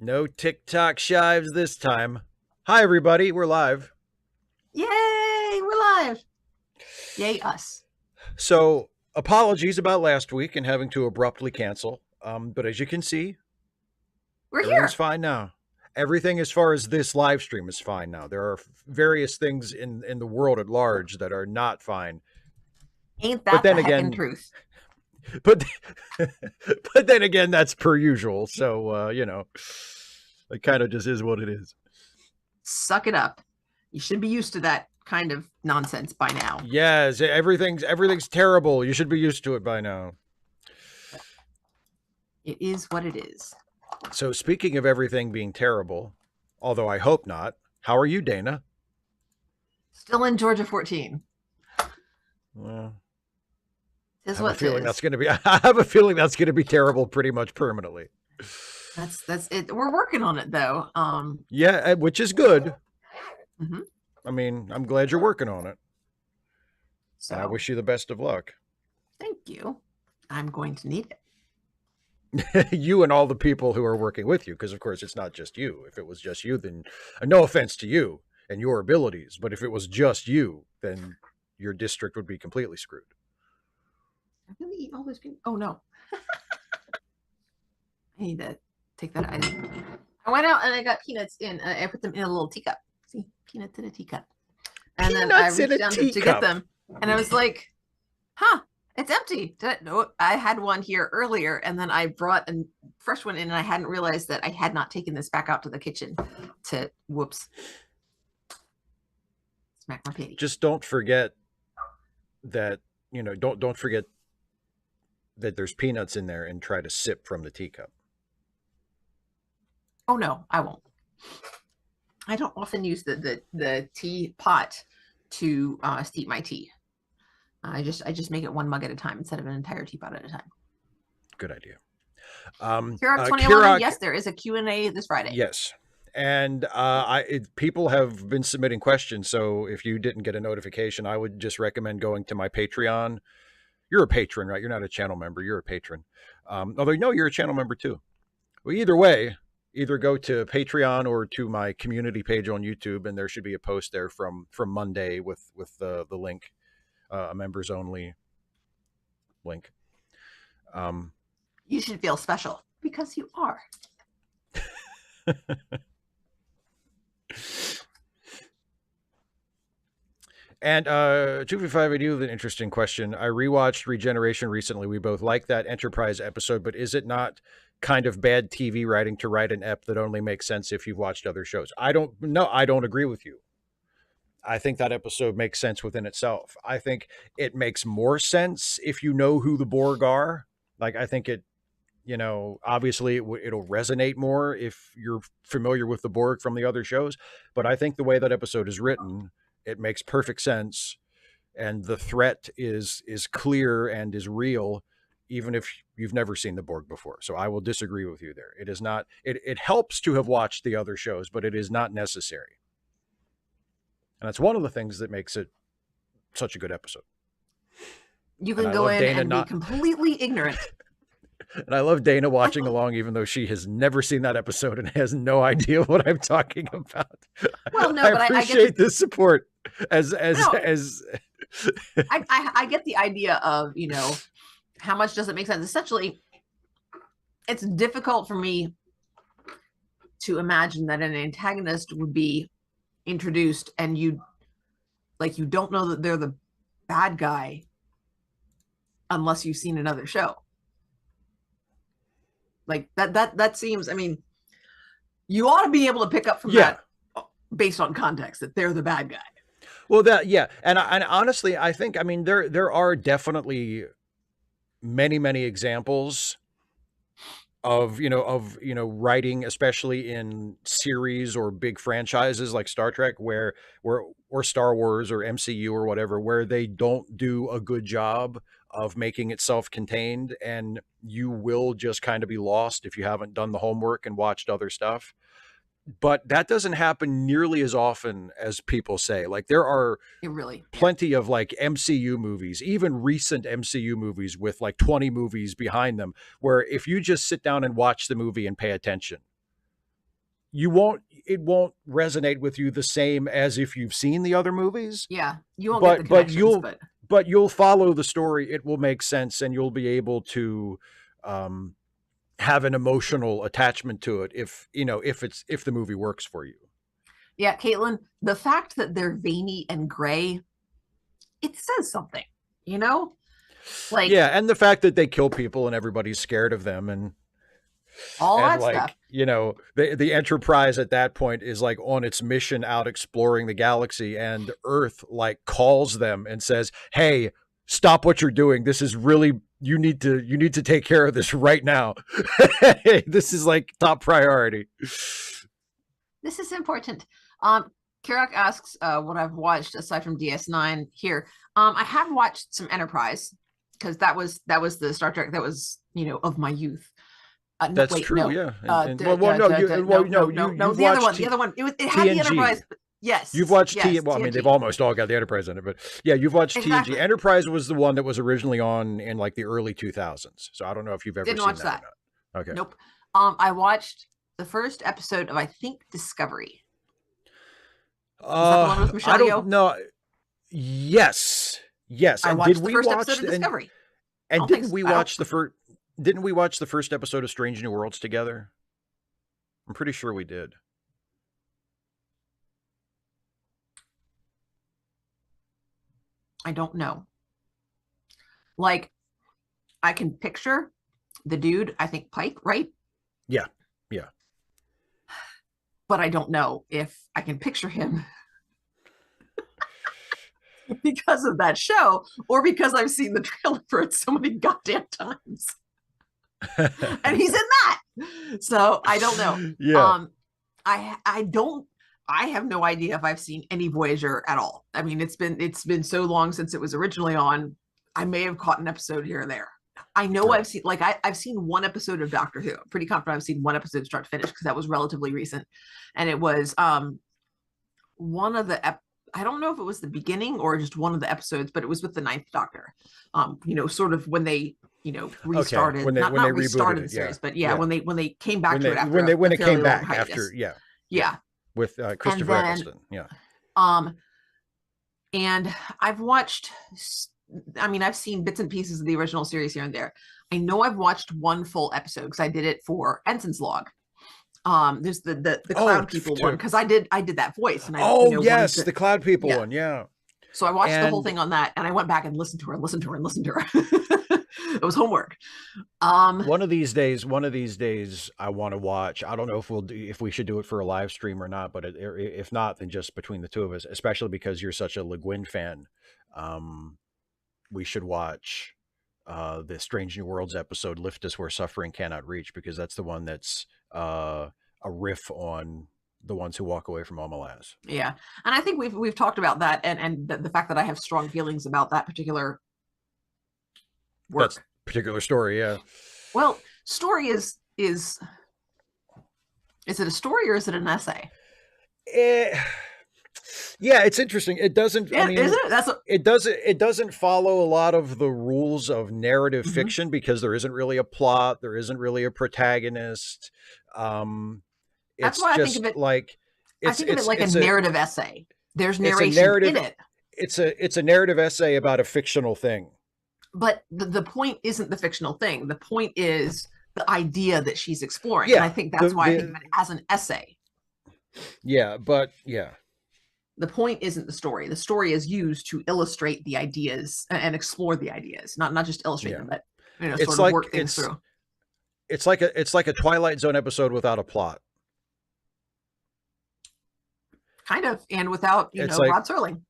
No TikTok shives this time. Hi, everybody. We're live. Yay, we're live. Yay, us. So, apologies about last week and having to abruptly cancel. But as you can see, We're everything's here. fine now. Everything as far as this live stream is fine now. There are various things in the world at large that are not fine. Ain't But that the then heckin' again, truth? but but then again, that's per usual. So it kind of just is what it is. Suck it up. You should be used to that kind of nonsense by now. Yes, everything's terrible. You should be used to it by now. It is what it is. So speaking of everything being terrible, although I hope not, how are you, Dana? Still in Georgia 14. Well, I Tis have a what feeling tis. that's going to be. I have a feeling that's going to be terrible pretty much permanently. That's it. We're working on it though. Yeah, which is good. Mhm. I mean, I'm glad you're working on it, and I So wish you the best of luck. thank you. I'm going to need it. You and all the people who are working with you, because of course it's not just you. If it was just you, then no offense to you and your abilities, but if it was just you, then your district would be completely screwed. I really eat all those peanuts. Oh no. I need to take that. I went out and I got peanuts in. I put them in a little teacup. See, peanuts in a teacup. And then I Peanuts in reached a down to get teacup. them, and I was like, "Huh, it's empty." No, I had one here earlier, and then I brought a fresh one in, and I hadn't realized that I had not taken this back out to the kitchen. To whoops, smack my pity. Just don't forget that don't forget that there's peanuts in there and try to sip from the teacup. Oh no, I won't. I don't often use the tea pot to steep my tea. I just make it one mug at a time instead of an entire teapot at a time. Good idea. Kirok 2011, Kirok, yes, there is a Q&A this Friday. yes. And people have been submitting questions, so if you didn't get a notification, I would just recommend going to my Patreon. You're a patron, right? You're not a channel member. You're a patron. Although, no, you're a channel member too. Well, either way, either go to Patreon or to my community page on YouTube, and there should be a post there from Monday with the link, a members only link. You should feel special because you are. And 255, I do have an interesting question. I rewatched Regeneration recently. We both like that Enterprise episode, but is it not kind of bad TV writing to write an ep that only makes sense if you've watched other shows? I don't agree with you. I think that episode makes sense within itself. I think it makes more sense if you know who the Borg are. Like, I think it, obviously it'll resonate more if you're familiar with the Borg from the other shows. But I think the way that episode is written, it makes perfect sense, and the threat is clear and is real, even if you've never seen the Borg before. So I will disagree with you there. It is not. It helps to have watched the other shows, but it is not necessary. And that's one of the things that makes it such a good episode. You can go in and be completely ignorant. And I love Dana watching along, even though she has never seen that episode and has no idea what I'm talking about. Well, no, I but appreciate the support. I get the idea of, how much does it make sense? Essentially, it's difficult for me to imagine that an antagonist would be introduced and you don't know that they're the bad guy unless you've seen another show. Like that seems, I mean, you ought to be able to pick up from that based on context that they're the bad guy. Well, and honestly, I think, I mean, there are definitely many examples of writing, especially in series or big franchises like Star Trek, where or Star Wars or MCU or whatever, where they don't do a good job of making it self-contained, and you will just kind of be lost if you haven't done the homework and watched other stuff. But that doesn't happen nearly as often as people say. Like, there are plenty of like MCU movies, even recent MCU movies with like 20 movies behind them, where if you just sit down and watch the movie and pay attention, it won't resonate with you the same as if you've seen the other movies, Yeah, you won't get the connections, but you'll follow the story. It will make sense, and you'll be able to um, have an emotional attachment to it if if the movie works for you. yeah, Caitlin, the fact that they're veiny and gray, it says something, you know? Like, Yeah, and the fact that they kill people and everybody's scared of them, all and that stuff. like the Enterprise at that point is like on its mission out exploring the galaxy, and Earth like calls them and says, hey, stop what you're doing, this is really, you need to take care of this right now. This is like top priority. This is important. Kirak asks what I've watched aside from DS9 here. I have watched some Enterprise because that was the Star Trek that was, of my youth. That's wait, true, no. yeah. No, the other one. The other one. It had the Enterprise. Yes. You've watched yes, well, I mean, TNG. they've almost all got the Enterprise in it, but yeah, you've watched Exactly. TNG. Enterprise was the one that was originally on in like the early 2000s. So I don't know if you've ever Didn't seen watch that. that. Or not. Okay. Nope. I watched the first episode of, I think, Discovery. Is that the one with Michelle I don't Yeoh? know. Yes. I And watched did the we first watch episode of Discovery. and didn't we watch the first? Didn't we watch the first episode of Strange New Worlds together? I'm pretty sure we did. I don't know. Like, I can picture the dude, I think Pike, right? Yeah. But I don't know if I can picture him because of that show or because I've seen the trailer for it so many goddamn times. And he's in that. So I don't know. Yeah. I have no idea if I've seen any Voyager at all. I mean, it's been so long since it was originally on. I may have caught an episode here or there. I know Right. I've seen one episode of Doctor Who. I'm pretty confident I've seen one episode start to finish because that was relatively recent. And it was one of the I don't know if it was the beginning or just one of the episodes, but it was with the Ninth Doctor. Sort of when they restarted, when they restarted the series, but when they came back to it after when it came back hiatus. after yeah with Christopher Eccleston. And I've watched, I've seen bits and pieces of the original series here and there. I know I've watched one full episode because I did it for Ensign's Log. There's the Cloud People one because I did that voice. And yes, the Cloud People one, yeah. So I watched the whole thing on that, and I went back and listened to her. It was homework. One of these days, I want to watch. I don't know if we should do it for a live stream or not, but if not, then just between the two of us, especially because you're such a Le Guin fan, we should watch the Strange New Worlds episode, "Lift Us Where Suffering Cannot Reach," because that's the one that's a riff on The Ones Who Walk Away from Omelas. Yeah, and I think we've talked about that, and the fact that I have strong feelings about that particular work. That's particular story, yeah. Well, story is it a story or is it an essay? Yeah, it's interesting. It doesn't. Yeah, I mean, isn't it? It doesn't follow a lot of the rules of narrative fiction because there isn't really a plot. There isn't really a protagonist. That's why I think of it like a narrative essay. There's narration in it. It's a narrative essay about a fictional thing. But the point isn't the fictional thing. The point is the idea that she's exploring. Yeah, and I think that's why I think of it as an essay. Yeah, but yeah. The point isn't the story. The story is used to illustrate the ideas and explore the ideas, not just illustrate them, but sort of work things through. It's like a Twilight Zone episode without a plot. Kind of, and without Rod Serling.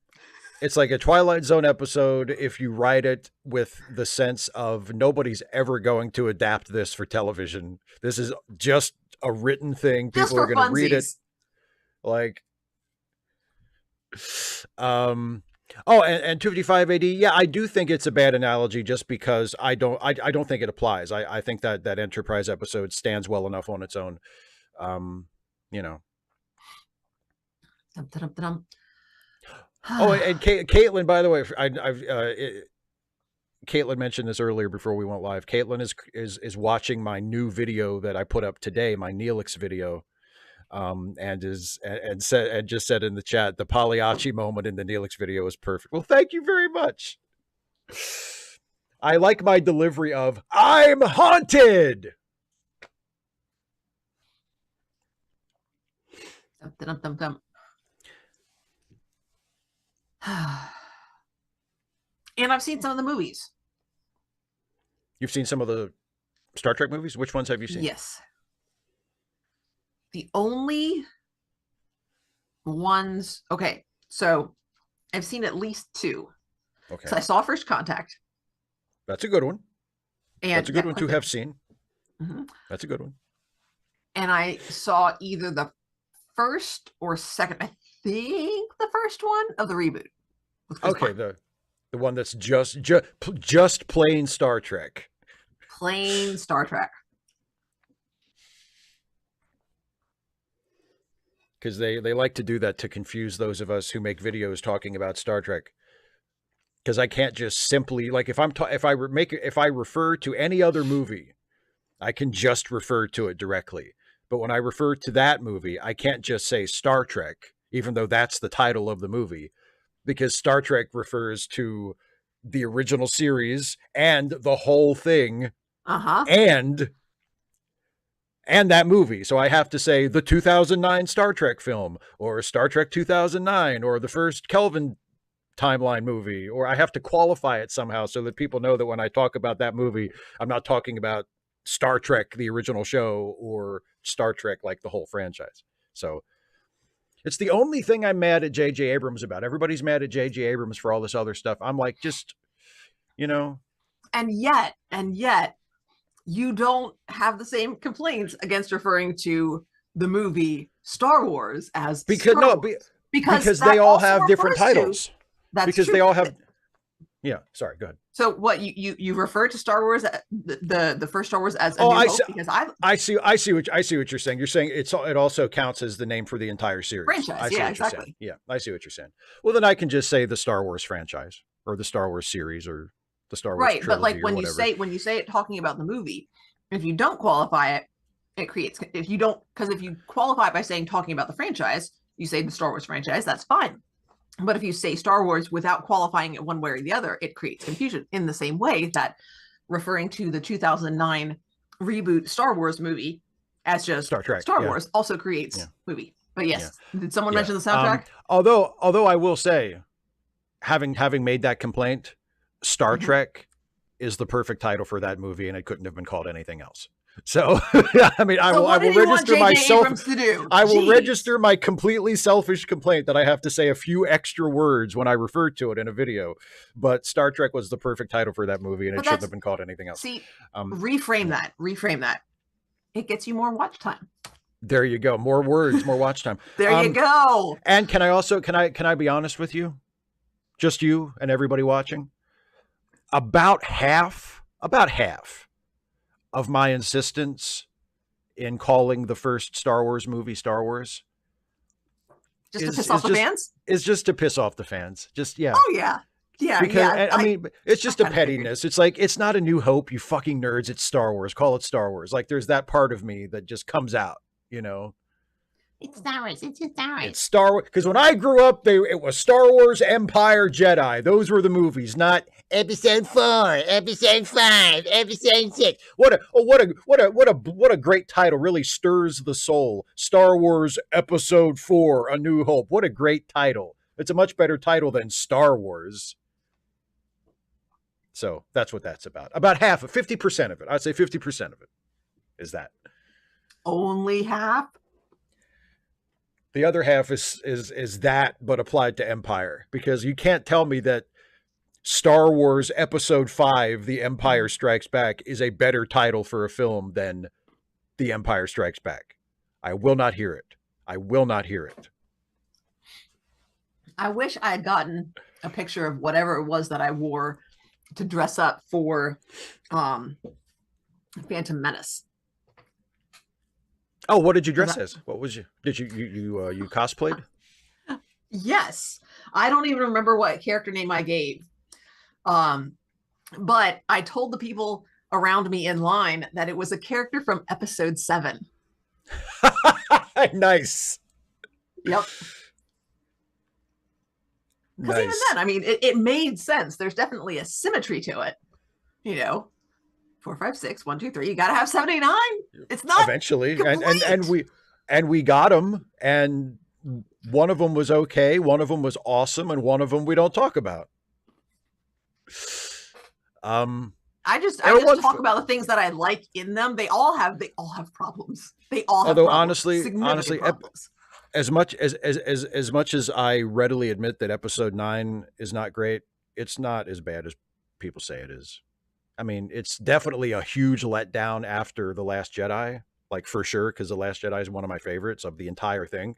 It's like a Twilight Zone episode if you write it with the sense of nobody's ever going to adapt this for television. This is just a written thing. People are going to read it. Like, and 255 AD. Yeah, I do think it's a bad analogy just because I don't think it applies. I think that Enterprise episode stands well enough on its own. Oh, and Caitlin, by the way, Caitlin mentioned this earlier before we went live. Caitlin is watching my new video that I put up today, my Neelix video. And just said in the chat, the Pagliacci moment in the Neelix video is perfect. Well, thank you very much. I like my delivery of "I'm haunted." Dum, dum, dum. And I've seen some of the movies. You've seen some of the Star Trek movies? Which ones have you seen? Yes. The only ones. Okay, so I've seen at least two. Okay. So I saw First Contact. That's a good one. And that's a good one to have seen. Mm-hmm. That's a good one. And I saw either the first or second, I think the first one of the reboot. Okay, the one that's just plain Star Trek. Plain Star Trek. Because they like to do that to confuse those of us who make videos talking about Star Trek. Because I can't just simply, like, if I refer to any other movie, I can just refer to it directly. But when I refer to that movie, I can't just say Star Trek, even though that's the title of the movie, because Star Trek refers to the original series and the whole thing, and that movie. So I have to say the 2009 Star Trek film, or Star Trek 2009, or the first Kelvin timeline movie, or I have to qualify it somehow so that people know that when I talk about that movie, I'm not talking about Star Trek, the original show, or Star Trek, like the whole franchise. So it's the only thing I'm mad at J.J. Abrams about. Everybody's mad at J.J. Abrams for all this other stuff. I'm like, just, And yet, you don't have the same complaints against referring to the movie Star Wars as because they all have different titles. Because true. They all have. Yeah, sorry. Go ahead. So what you refer to Star Wars, the first Star Wars as A New Hope? Because I see what you're saying. You're saying it also counts as the name for the entire series. Franchise. Yeah, exactly. Yeah, I see what you're saying. Well, then I can just say the Star Wars franchise or the Star Wars series or the Star Wars trilogy, but like when you say it talking about the movie, if you don't qualify it, it creates. If you qualify it by saying talking about the franchise, you say the Star Wars franchise. That's fine. But if you say Star Wars without qualifying it one way or the other, it creates confusion in the same way that referring to the 2009 reboot Star Wars movie as just Star Wars also creates movie. But yes, did someone mention the soundtrack? Although I will say, having made that complaint, Star Trek is the perfect title for that movie, and it couldn't have been called anything else. So, I mean, I will register myself. I will register my completely selfish complaint that I have to say a few extra words when I refer to it in a video. But Star Trek was the perfect title for that movie, and it shouldn't have been called anything else. See, reframe that. It gets you more watch time. There you go. More words, more watch time. There you go. And can I be honest with you? Just you and everybody watching? About half of my insistence in calling the first Star Wars movie Star Wars to piss off the fans? Is just to piss off the fans. Just Oh yeah. Yeah. Because I mean, it's just a pettiness. It's like, it's not A New Hope, you fucking nerds. It's Star Wars. Call it Star Wars. Like, there's that part of me that just comes out, It's Star Wars. It's just Star Wars. It's Star Wars. Because when I grew up, it was Star Wars, Empire, Jedi. Those were the movies, not Episode 4, Episode 5, Episode 6. What a great title. Really stirs the soul. Star Wars Episode 4, A New Hope. What a great title. It's a much better title than Star Wars. So that's what that's about. About half of 50% of it. I'd say 50% of it is that. Only half? The other half is that, but applied to Empire, because you can't tell me that Star Wars Episode 5, The Empire Strikes Back, is a better title for a film than The Empire Strikes Back. I will not hear it. I will not hear it. I wish I had gotten a picture of whatever it was that I wore to dress up for Phantom Menace. Oh, what did you dress as? What was you? Did you cosplayed? Yes. I don't even remember what character name I gave. But I told the people around me in line that it was a character from Episode 7. Nice. Yep. Because even Nice. then, I mean, it made sense. There's definitely a symmetry to it. You know, 4, 5, 6, 1, 2, 3. You got to have 79. It's not Eventually, complete. and we got them, and one of them was okay, one of them was awesome, and one of them we don't talk about. Um, I just everyone, talk about the things that I like in them. They all have problems. They all have although problems, significant honestly, problems. as much as I readily admit that episode 9 is not great, it's not as bad as people say it is. I mean, it's definitely a huge letdown after The Last Jedi, like for sure, because The Last Jedi is one of my favorites of the entire thing.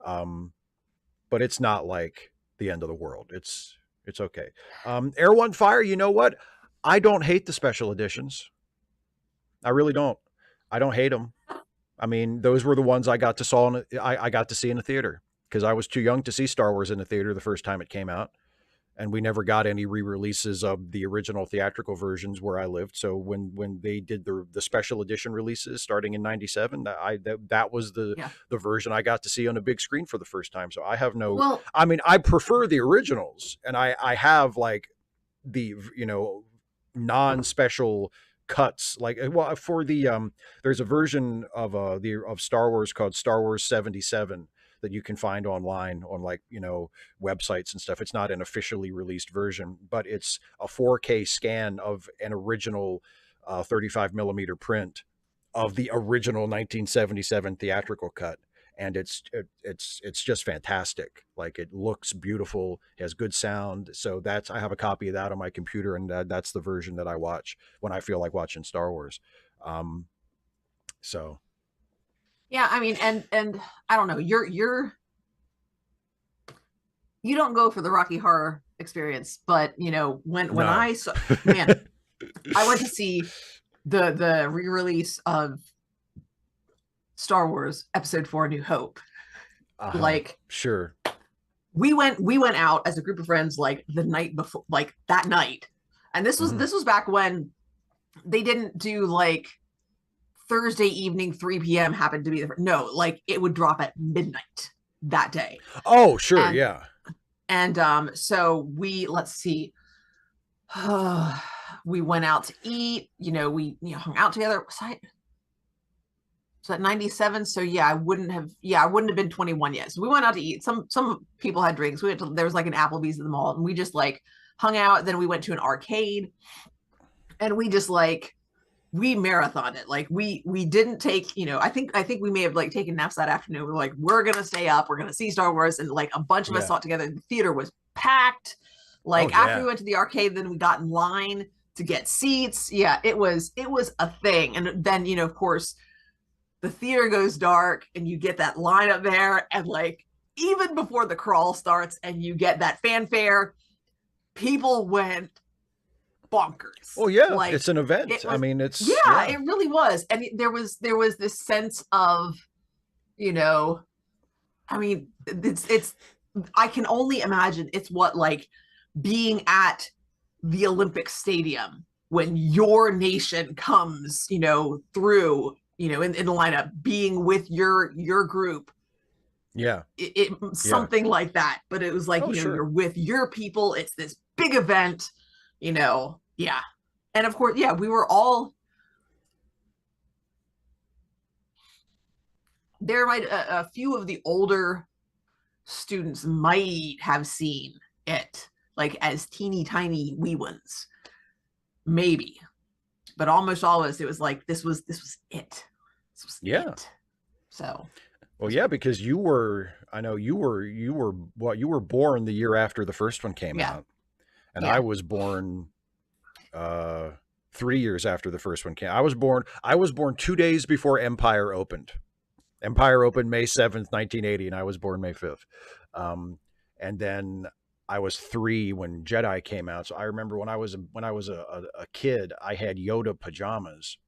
Um, but it's not like the end of the world. It's okay. Air One Fire, you know what? I don't hate the special editions. I really don't. I don't hate them. I mean, those were the ones I got to I got to see in the theater because I was too young to see Star Wars in the theater the first time it came out, and we never got any re-releases of the original theatrical versions where I lived. So when they did the special edition releases starting in '97, that was Yeah. the version I got to see on a big screen for the first time. So I have no. Well, I mean, I prefer the originals, and I have like the non-special cuts like well for the there's a version of of Star Wars called Star Wars 77 that you can find online on like websites and stuff. It's not an officially released version, but it's a 4K scan of an original 35 millimeter print of the original 1977 theatrical cut, and it's just fantastic. Like it looks beautiful, has good sound. So that's I have a copy of that on my computer, and that's the version that I watch when I feel like watching Star Wars. Um, so yeah, I mean, and I don't know. You don't go for the Rocky Horror experience, but when no. I saw, man, I went to see the re-release of Star Wars Episode 4: New Hope. Uh-huh. Like Sure. we went out as a group of friends like the night before, like that night, and this was Hmm. this was back when they didn't do like Thursday evening 3 p.m. happened to be no, like it would drop at midnight that day. Oh, sure. and Yeah. and so we let's see we went out to eat, we hung out together. So at 97, so I wouldn't have been 21 yet. So we went out to eat. Some people had drinks. There was like an Applebee's in the mall, and we just like hung out. Then we went to an arcade, and we just like we marathoned it. Like we didn't take, I think we may have like taken naps that afternoon. We're like, we're gonna stay up, we're gonna see Star Wars, and like a bunch of us Yeah. saw it together. The theater was packed. Oh Like after we yeah. went to the arcade, then we got in line to get seats. Yeah, it was a thing. And then, of course, the theater goes dark and you get that line up there, and like even before the crawl starts and you get that fanfare, people went bonkers. Oh yeah. Like It's an event. it I was, mean, yeah, it's yeah. it really was. And there was this sense of, you know, I mean, it's I can only imagine it's what like being at the Olympic Stadium when your nation comes, through, in the lineup, being with your group. Yeah. It Yeah. something like that, but it was like, Oh you're sure. with your people. It's this big event, yeah. And of course, yeah, we were all there. Might a few of the older students might have seen it like as teeny tiny wee ones, maybe, but almost all of us, it was like this was it. This was Yeah. it. So Well, that's yeah, cool. because I know you were born the year after the first one came Yeah, out, and I yeah, was born uh 3 years after the first one came. I was born 2 days before Empire opened. Empire opened May 7th, 1980, and I was born May 5th. And then I was 3 when Jedi came out. So I remember when I was a kid, I had Yoda pajamas,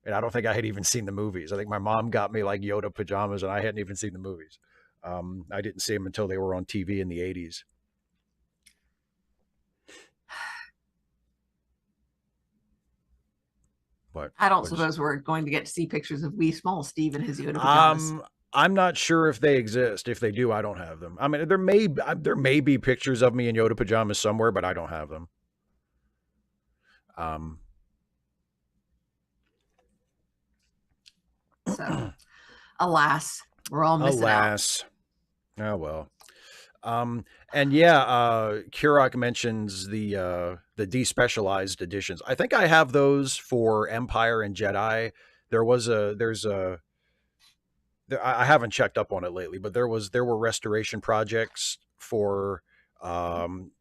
and I don't think I had even seen the movies. I think my mom got me like Yoda pajamas, and I hadn't even seen the movies. I didn't see them until they were on TV in the '80s. But I don't what is suppose we're going to get to see pictures of wee small Steve and his Yoda pajamas. I'm not sure if they exist. If they do, I don't have them. I mean, there may be pictures of me in Yoda pajamas somewhere, but I don't have them. Um, So, alas, we're all missing out. Alas. Oh well. And yeah, Kurok mentions the despecialized editions. I think I have those for Empire and Jedi. There's a I haven't checked up on it lately, but there were restoration projects um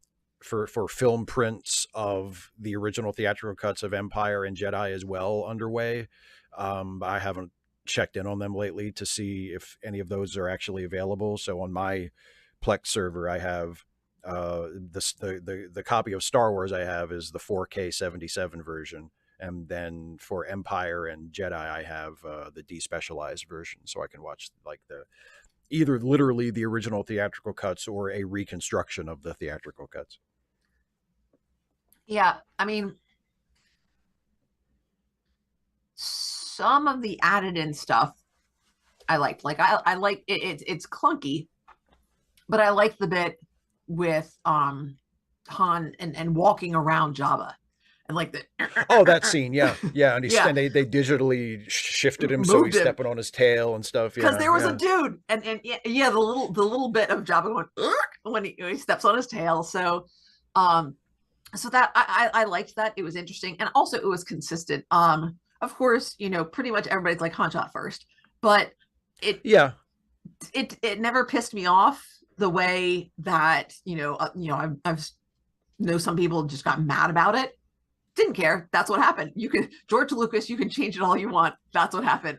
for film prints of the original theatrical cuts of Empire and Jedi as well underway. I haven't checked in on them lately to see if any of those are actually available. So on my Plex server, I have the copy of Star Wars I have is the 4K 77 version, and then for Empire and Jedi, I have the despecialized version, so I can watch like the either literally the original theatrical cuts or a reconstruction of the theatrical cuts. Yeah, I mean, some of the added in stuff I liked. Like I like it, it's clunky, but I like the bit with Han and walking around Jabba. And like the Oh, that scene, yeah, yeah, and yeah, and they digitally shifted him so moved he's him stepping on his tail and stuff. because Yeah, there was a yeah, dude, and yeah, the little bit of Jabba going when he steps on his tail. So, um, so that I liked that. It was interesting, and also it was consistent. Of course, pretty much everybody's like Han shot first, but it yeah. it never pissed me off the way that I've know some people just got mad about it. Didn't care. That's what happened. You can George Lucas. You can change it all you want. That's what happened.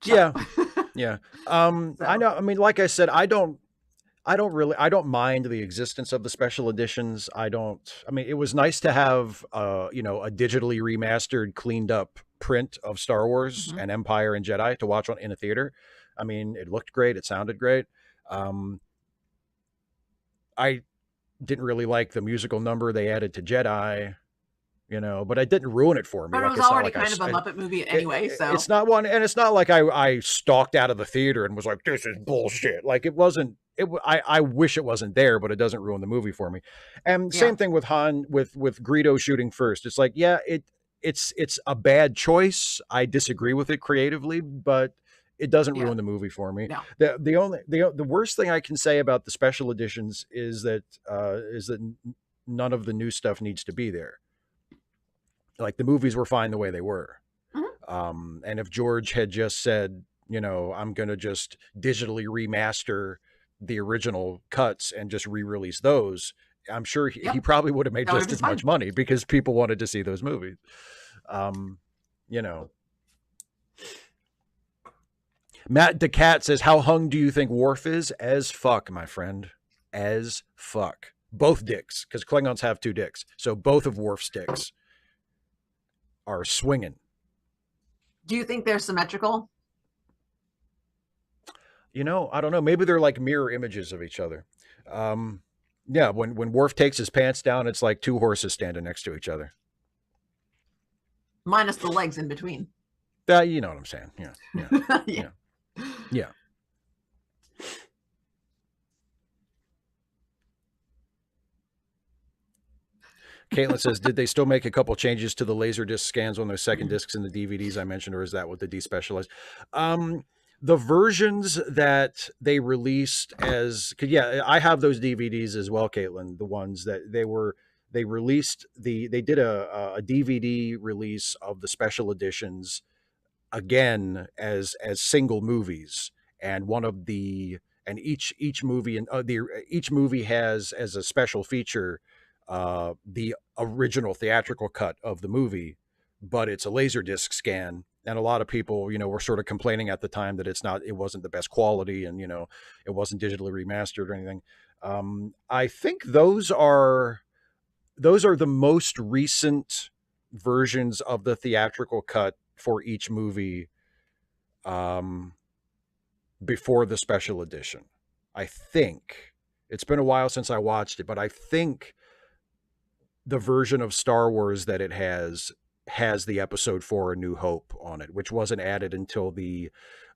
Shut Yeah, up. yeah. I So know. I mean, like I said, I don't mind the existence of the special editions. I mean, it was nice to have a digitally remastered, cleaned up print of Star Wars mhm. and Empire and Jedi to watch on in a theater. I mean, it looked great, it sounded great. Um, I didn't really like the musical number they added to Jedi, but it didn't ruin it for me. But it Like was it's not already like kind of a Muppet movie anyway. it's So not one, and it's not like I stalked out of the theater and was like, this is bullshit. Like it wasn't. I wish it wasn't there, but it doesn't ruin the movie for me. And yeah, same thing with Han with Greedo shooting first. It's like, yeah, it's a bad choice. I disagree with it creatively, but it doesn't yeah, ruin the movie for me. no. The worst thing I can say about the special editions is that none of the new stuff needs to be there. Like the movies were fine the way they were. Mhm. And if George had just said, I'm going to just digitally remaster the original cuts and just re-release those, I'm sure he Yep, probably would have made that would have just been as much fine. money because people wanted to see those movies. Um, you know, Matt DeCat says, "How hung do you think Worf is?" As fuck, my friend. As fuck. Both dicks, because Klingons have two dicks, so both of Worf's dicks are swinging. Do you think they're symmetrical? I don't know. Maybe they're like mirror images of each other. Um, yeah, when Worf takes his pants down, it's like two horses standing next to each other. Minus the legs in between. You know what I'm saying? Yeah, yeah, Yeah. yeah, yeah. Caitlin says, "Did they still make a couple changes to the laser disc scans on those second discs in the DVDs I mentioned, or is that what the despecialized?" Um, the versions that they released as, cause yeah, I have those DVDs as well, Caitlin. The ones that they released they did a DVD release of the special editions again as single movies, and one of the and each movie and the each movie has as a special feature the original theatrical cut of the movie, but it's a laser disc scan. And a lot of people, were sort of complaining at the time that it wasn't the best quality, and it wasn't digitally remastered or anything. I think those are the most recent versions of the theatrical cut for each movie, um, before the special edition. I think it's been a while since I watched it, but I think the version of Star Wars that it has the episode 4 A New Hope on it, which wasn't added until the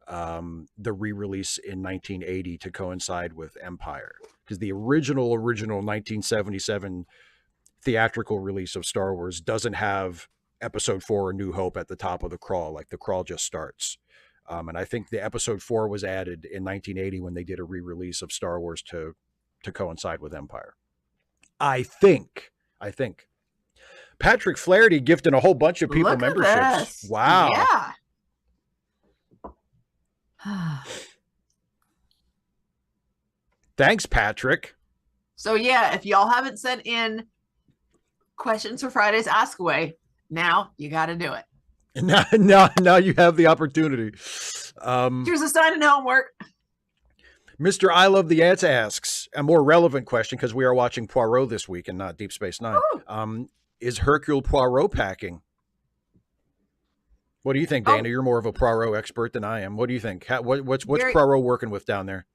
the re-release in 1980 to coincide with Empire, because the original 1977 theatrical release of Star Wars doesn't have Episode 4: A New Hope at the top of the crawl. Like, the crawl just starts. And I think the Episode 4 was added in 1980 when they did a re-release of Star Wars to coincide with Empire. I think. Patrick Flaherty gifting a whole bunch of people Look at memberships. this. Wow. Yeah. Thanks, Patrick. So yeah, if y'all haven't sent in questions for Friday's Ask Away, now you got to do it. Now you have the opportunity. Here's a sign and homework. Mr. I Love the Ants asks a more relevant question, because we are watching Poirot this week and not Deep Space Nine. Is Hercule Poirot packing? What do you think, Dana? You're more of a Poirot expert than I am. What do you think? What's Poirot working with down there?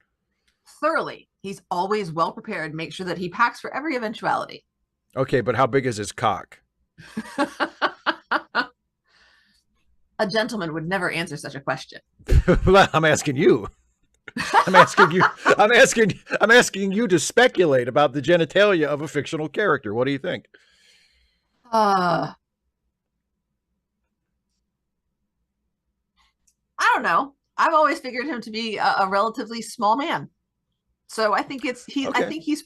Thoroughly. He's always well prepared. Make sure that he packs for every eventuality. Okay, but how big is his cock? A gentleman would never answer such a question. Well, I'm asking you. I'm asking you to speculate about the genitalia of a fictional character. What do you think? I don't know. I've always figured him to be a relatively small man. So I think I think he's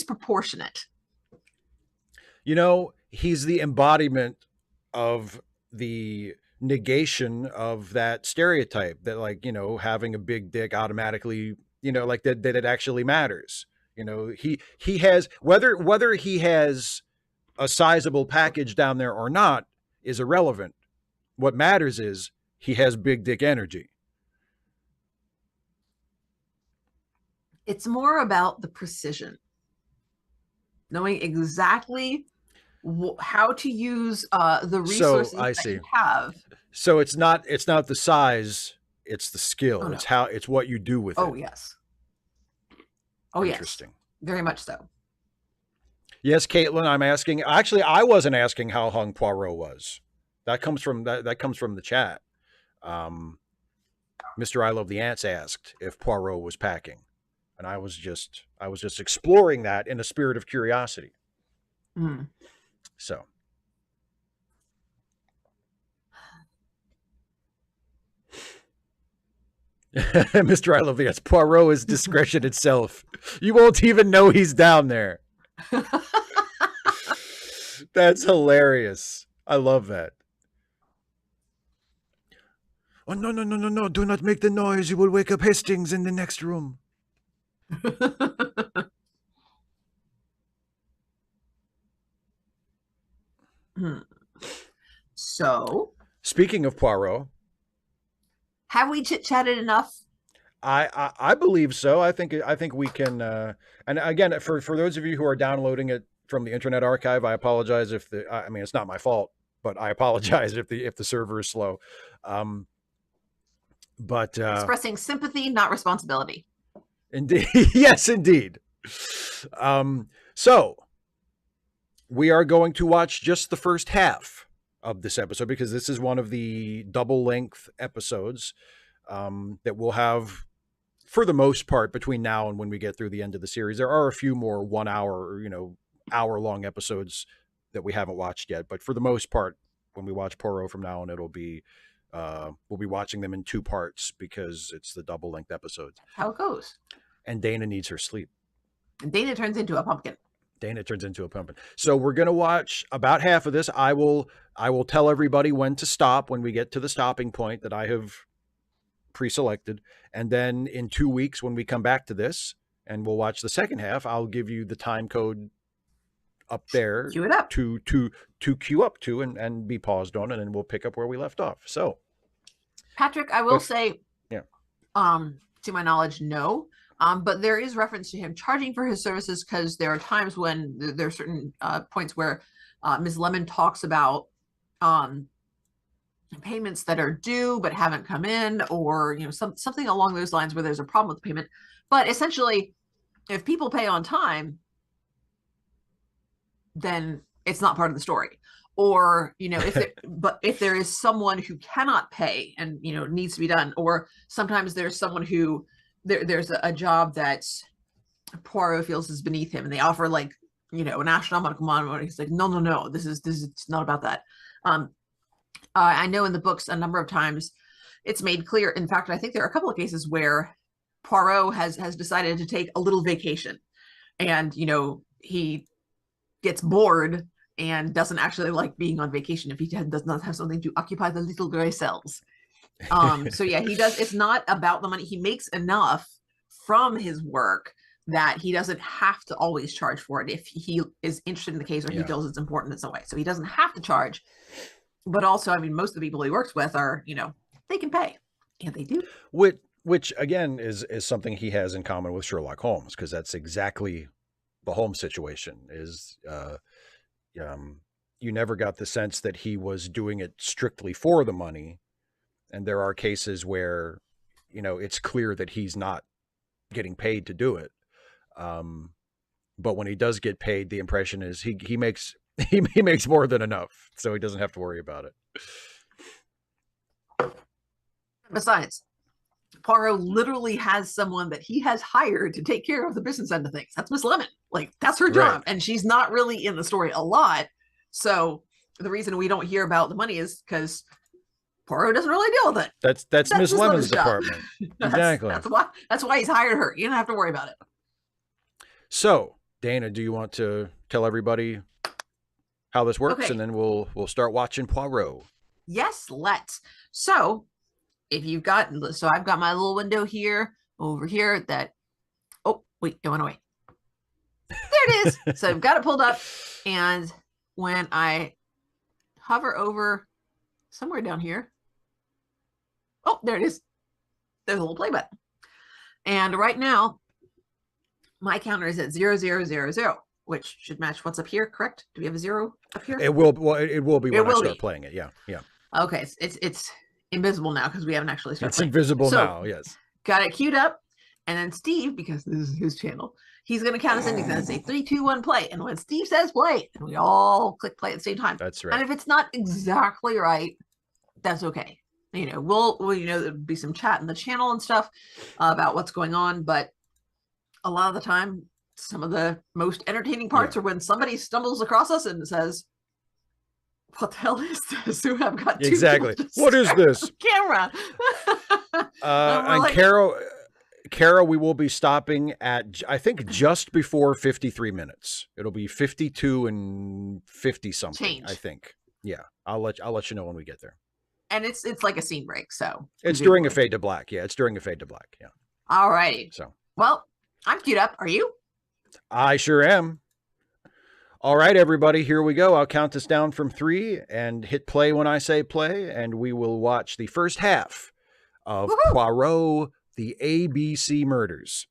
proportionate. You know, he's the embodiment of the negation of that stereotype that, like, you know, having a big dick automatically, you know, like that it actually matters. You know, he has, whether he has a sizable package down there or not is irrelevant. What matters is he has big dick energy. It's more about the precision, knowing exactly how to use the resources that you have. So it's not the size, it's the skill. No. It's what you do with it. Oh yes. Oh yes. Interesting. Very much so. Yes, Caitlin, I'm asking. Actually, I wasn't asking how hung Poirot was. That comes from the chat. Mr. I Love the Ants asked if Poirot was packing, and I was just exploring that in a spirit of curiosity. So, Mr. I Love the Ants, Poirot is discretion itself. You won't even know he's down there. That's hilarious. I love that. Oh, no. Do not make the noise. You will wake up Hastings in the next room. So, speaking of Poirot, have we chit-chatted enough? I believe so. I think we can. And again, for those of you who are downloading it from the Internet Archive, I apologize if I mean, it's not my fault, but I apologize if the server is slow. But expressing sympathy, not responsibility. Indeed, yes, indeed. So we are going to watch just the first half of this episode, because this is one of the double length episodes that we'll have for the most part between now and when we get through the end of the series. There are a few more 1 hour, hour long episodes that we haven't watched yet, but for the most part, when we watch Poirot from now on, it'll be we'll be watching them in 2 parts because it's the double length episodes. How it goes. And Dana needs her sleep. And Dana turns into a pumpkin. So we're going to watch about half of this. I will tell everybody when to stop when we get to the stopping point that I have pre-selected. And then in 2 weeks, when we come back to this and we'll watch the second half, I'll give you the time code up there. Cue it up. To queue up to and be paused on, and then we'll pick up where we left off. So, Patrick, I will say, to my knowledge, no. But there is reference to him charging for his services, because there are times when there are certain points where Ms. Lemon talks about payments that are due but haven't come in, or something along those lines where there's a problem with the payment. But essentially, if people pay on time, then it's not part of the story. or if there is someone who cannot pay and needs to be done, or sometimes there's someone who there's a job that Poirot feels is beneath him, and they offer like an astronomical amount of money. He's like, no, this is it's not about that. I know in the books a number of times it's made clear. In fact, I think there are a couple of cases where Poirot has decided to take a little vacation, and he gets bored and doesn't actually like being on vacation if he does not have something to occupy the little gray cells. So yeah, he does. It's not about the money. He makes enough from his work that he doesn't have to always charge for it if he is interested in the case or he feels it's important in some way. So he doesn't have to charge. But also, I mean, most of the people he works with are, they can pay, and they do. Which again is something he has in common with Sherlock Holmes, because that's exactly the Holmes situation. Is you never got the sense that he was doing it strictly for the money, and there are cases where it's clear that he's not getting paid to do it. But when he does get paid, the impression is he makes he makes more than enough, so he doesn't have to worry about it. Besides, Poirot literally has someone that he has hired to take care of the business end of things. That's Miss Lemon. Like, that's her job. Right. And she's not really in the story a lot. So the reason we don't hear about the money is because Poirot doesn't really deal with it. That's Miss Lemon's department. Exactly. That's why he's hired her. You don't have to worry about it. So, Dana, do you want to tell everybody how this works, and then we'll start watching Poirot? Yes, let's. So, if you've got, I've got my little window here, over here. That, oh wait, it went away. There it is. So I've got it pulled up, and when I hover over somewhere down here, oh, there it is. There's a little play button, and right now my counter is at 0000, which should match what's up here. Correct? Do we have a 0 up here? It will. Well, it will be when I start playing it. Yeah. Okay, it's invisible now because we haven't actually started. It's invisible now. Yes. Got it queued up, and then Steve, because this is his channel, he's going to count us in. He's going to say 3, 2, 1, play, and when Steve says play, and we all click play at the same time. That's right. And if it's not exactly right, that's okay. We'll there'll be some chat in the channel and stuff about what's going on, but a lot of the time, some of the most entertaining parts are when somebody stumbles across us and says, what the hell is this? Who have got two exactly. What is this? Camera. And like, Kara, we will be stopping at, I think, just before 53 minutes. It'll be 52 and 50 something. Change. I think. Yeah, I'll let you know when we get there. And it's like a scene break, so it's during a fade to black. Yeah, it's during a fade to black. Yeah. All righty. So, well, I'm queued up. Are you? I sure am. All right, everybody, here we go. I'll count us down from 3 and hit play when I say play, and we will watch the first half of Poirot, the ABC Murders.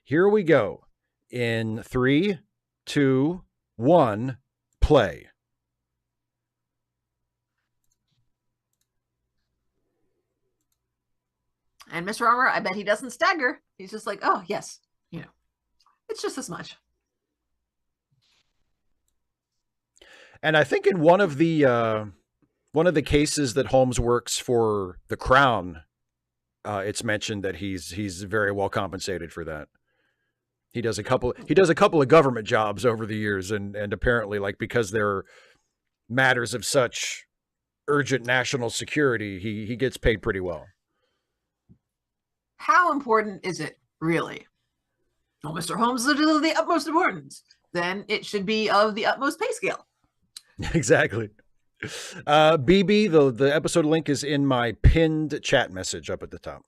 Here we go. In 3, 2, 1, play. And Mr. Armour, I bet he doesn't stagger. He's just like, oh, yes, it's just this much. And I think in one of the cases that Holmes works for the Crown, it's mentioned that he's very well compensated for that. He does a couple of government jobs over the years, and apparently, like, because they're matters of such urgent national security, he gets paid pretty well. How important is it, really? Well, Mr. Holmes is of the utmost importance. Then it should be of the utmost pay scale. Exactly. BB, the episode link is in my pinned chat message up at the top.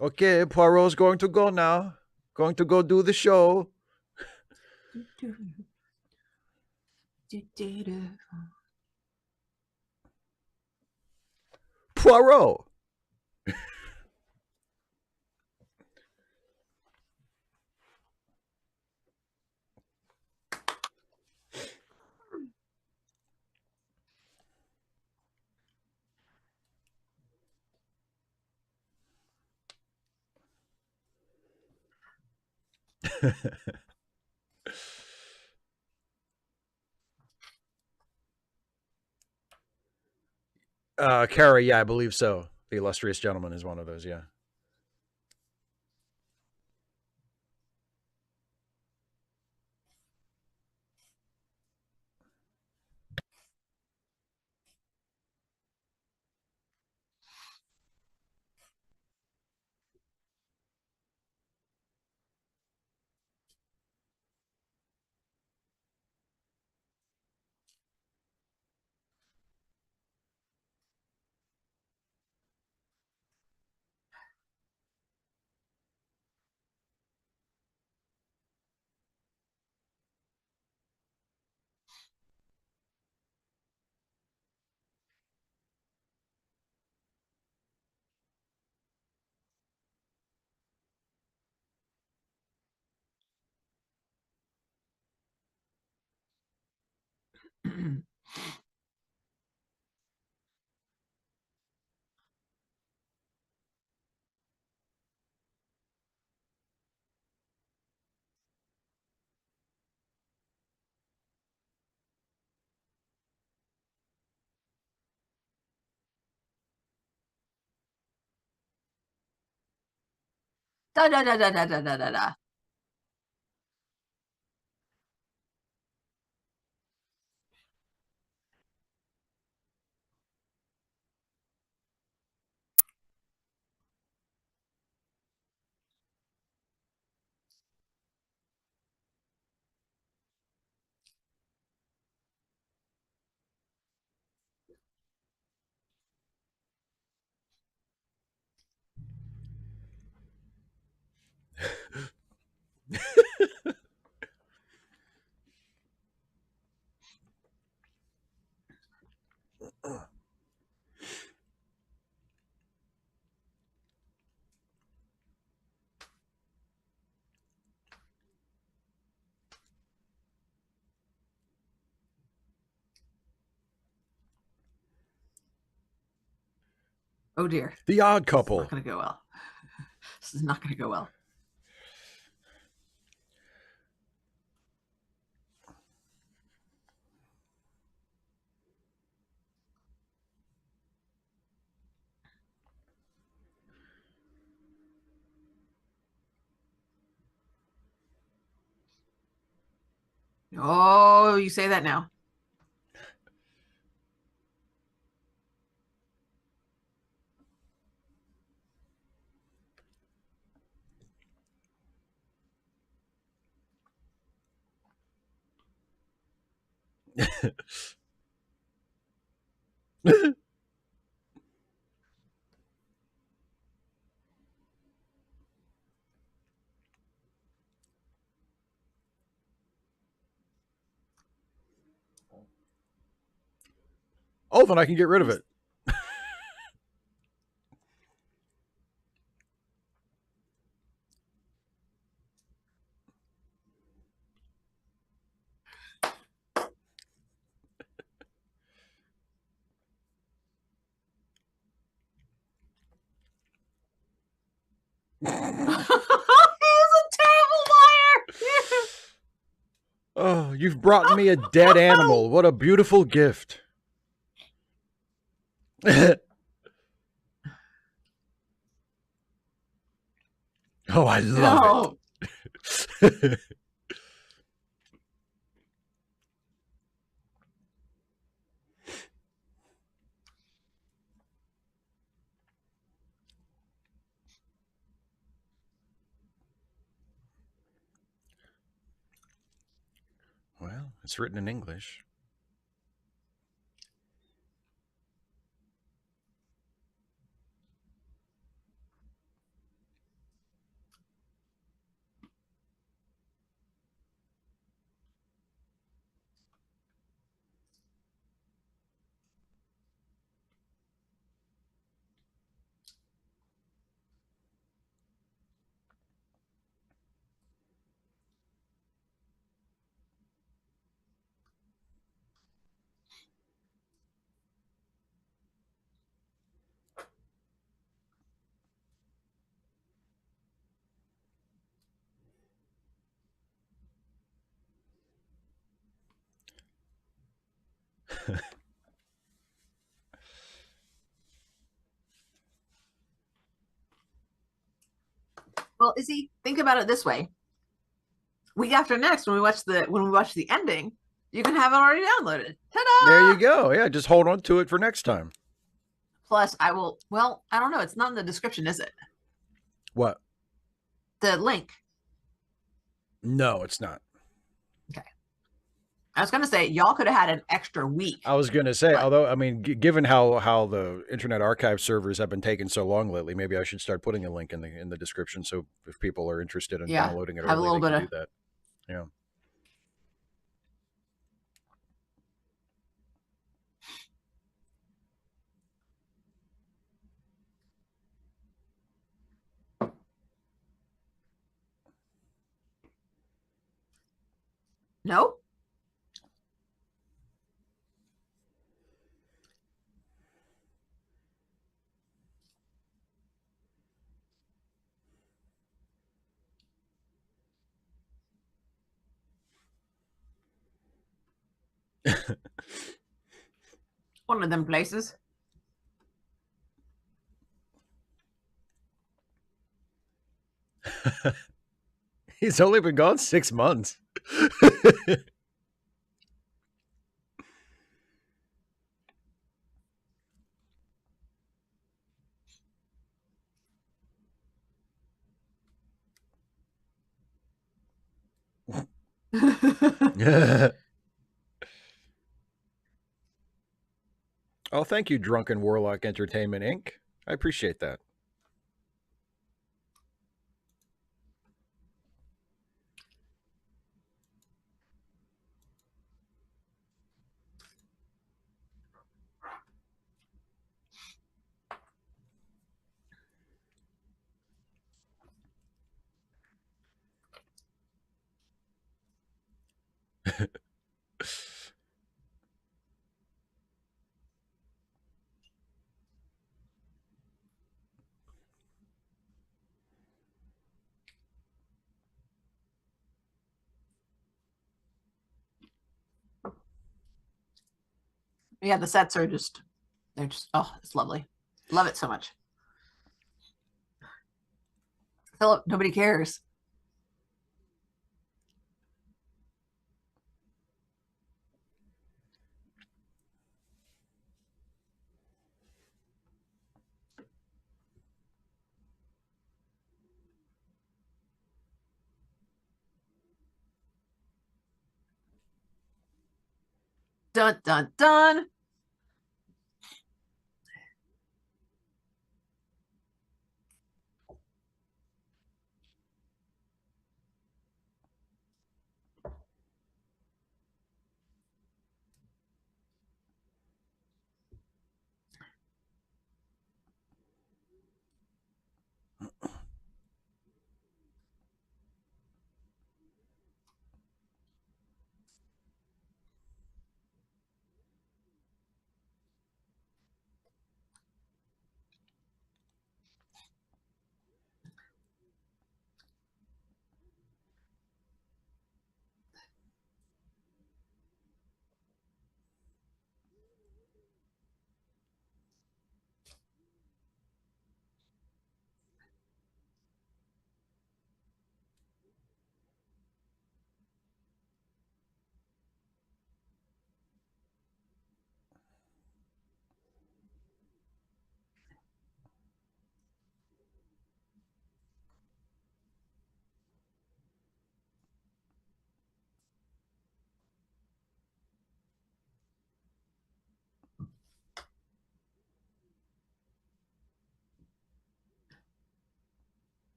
Okay, Poirot's going to go now. Going to go do the show. Poirot. Kara, yeah, I believe so. The illustrious gentleman is one of those. Yeah. Da da da da da da da da da. Oh dear. The Odd This is not Couple. going to go well. This is not going to go well. Oh, you say that now. Oh, then I can get rid of it. He is a terrible liar. Oh, you've brought me a dead animal. What a beautiful gift. Oh, I love No. it. Well, it's written in English. Well, Izzy, think about it this way. Week after next, when we watch the ending, you can have it already downloaded. There you Ta-da! go. Yeah, just hold on to it for next time. Plus, I will. Well, I don't know. It's not in the description, is it? What? The link. No, it's not. Okay. I was going to say y'all could have had an extra week. I was going to say, but although I mean, given how the Internet Archive servers have been taking so long lately, maybe I should start putting a link in the description so if people are interested in yeah, downloading it have a early, little they bit can of. do that. Yeah. Nope. One of them places. He's only been gone 6 months. Oh, thank you, Drunken Warlock Entertainment Inc. I appreciate that. Yeah, the sets are just. They're just. Oh, it's lovely. Love it so much. Philip, nobody cares. Dun dun dun.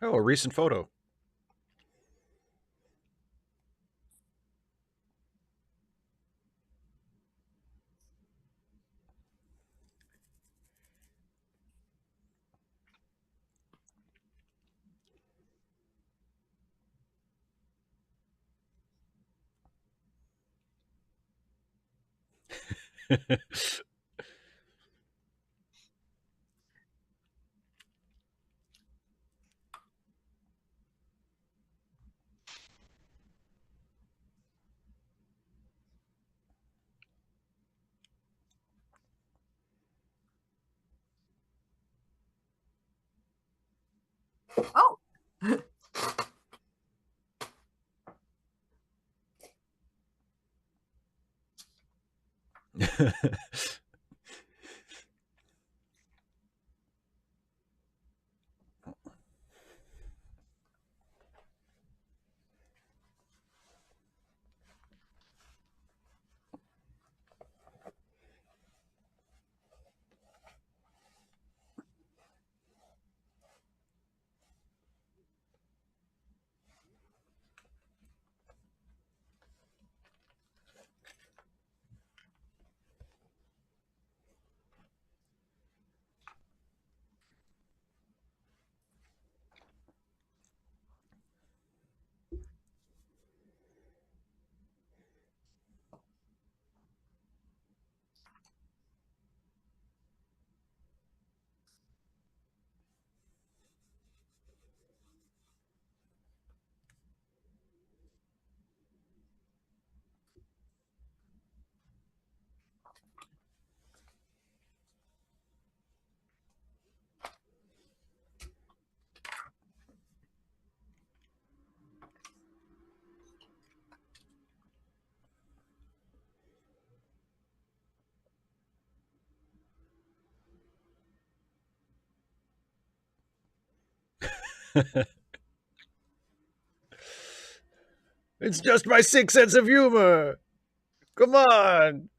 Oh, a recent photo. Oh. It's just my sick sense of humor. Come on.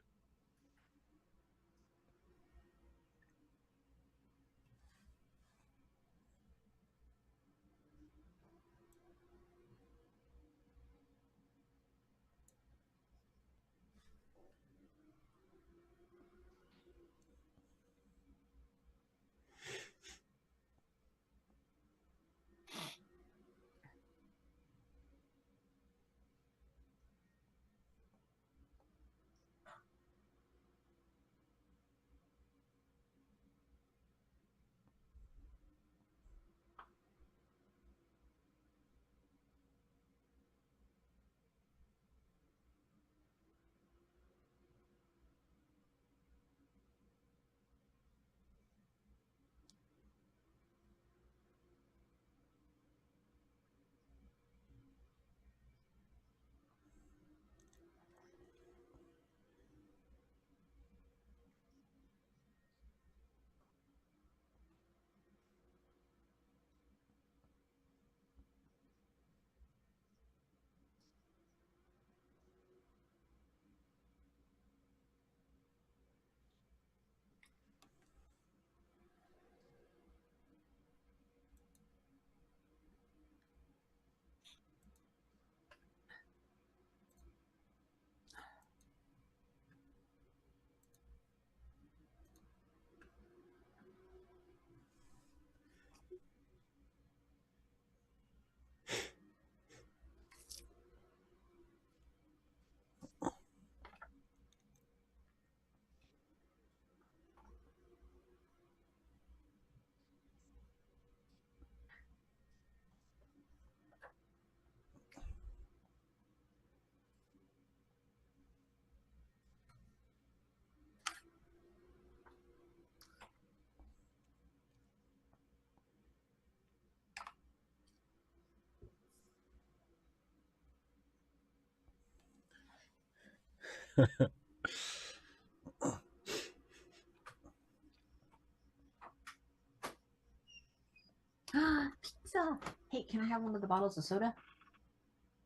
Pizza. Hey, can I have one of the bottles of soda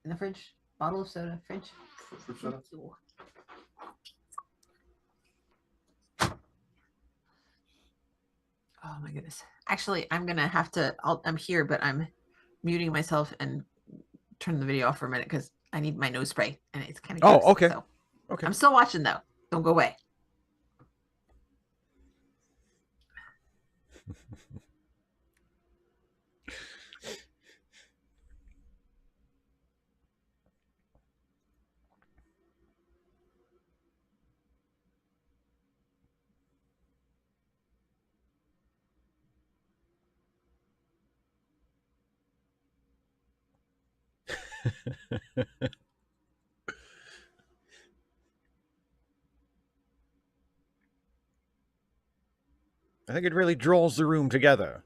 in the fridge? Bottle of soda, fridge. Fruit soda? Oh my goodness. Actually, I'm gonna have to. I'm here, but I'm muting myself and turn the video off for a minute because I need my nose spray and it's kind of gross. Oh, okay. So Okay. I'm still watching though. Don't go away. I think it really draws the room together.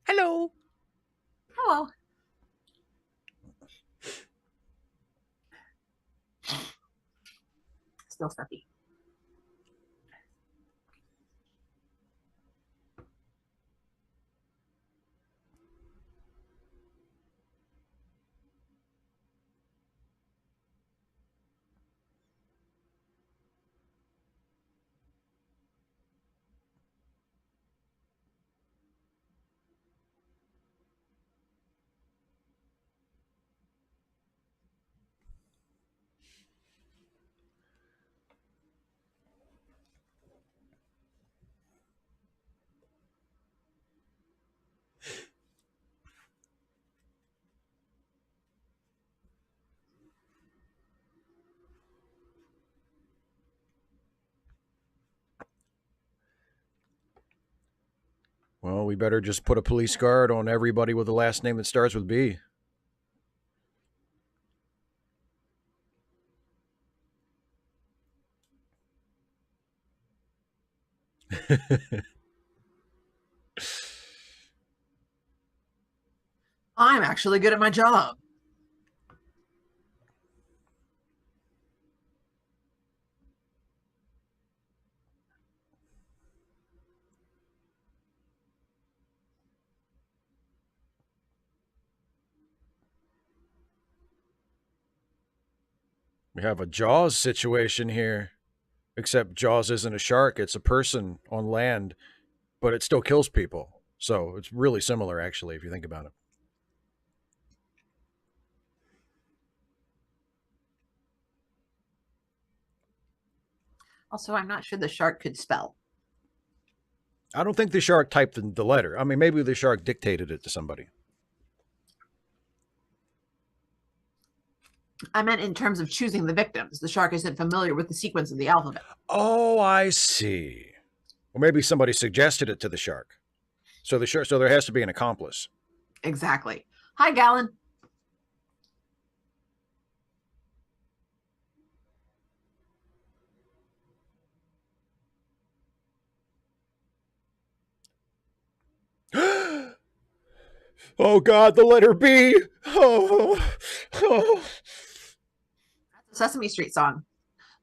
Hello. Hello. Still stuffy. Well, we better just put a police guard on everybody with a last name that starts with B. I'm actually good at my job. We have a Jaws situation here, except Jaws isn't a shark, it's a person on land, but it still kills people. So it's really similar, actually, if you think about it. Also, I'm not sure the shark could spell. I don't think the shark typed the letter. I mean, maybe the shark dictated it to somebody. I meant in terms of choosing the victims. The shark isn't familiar with the sequence of the alphabet. Oh, I see. Or maybe somebody suggested it to the shark. So so there has to be an accomplice. Exactly. Hi, Gallon. Oh God, the letter B. Oh, oh. That's a Sesame Street song.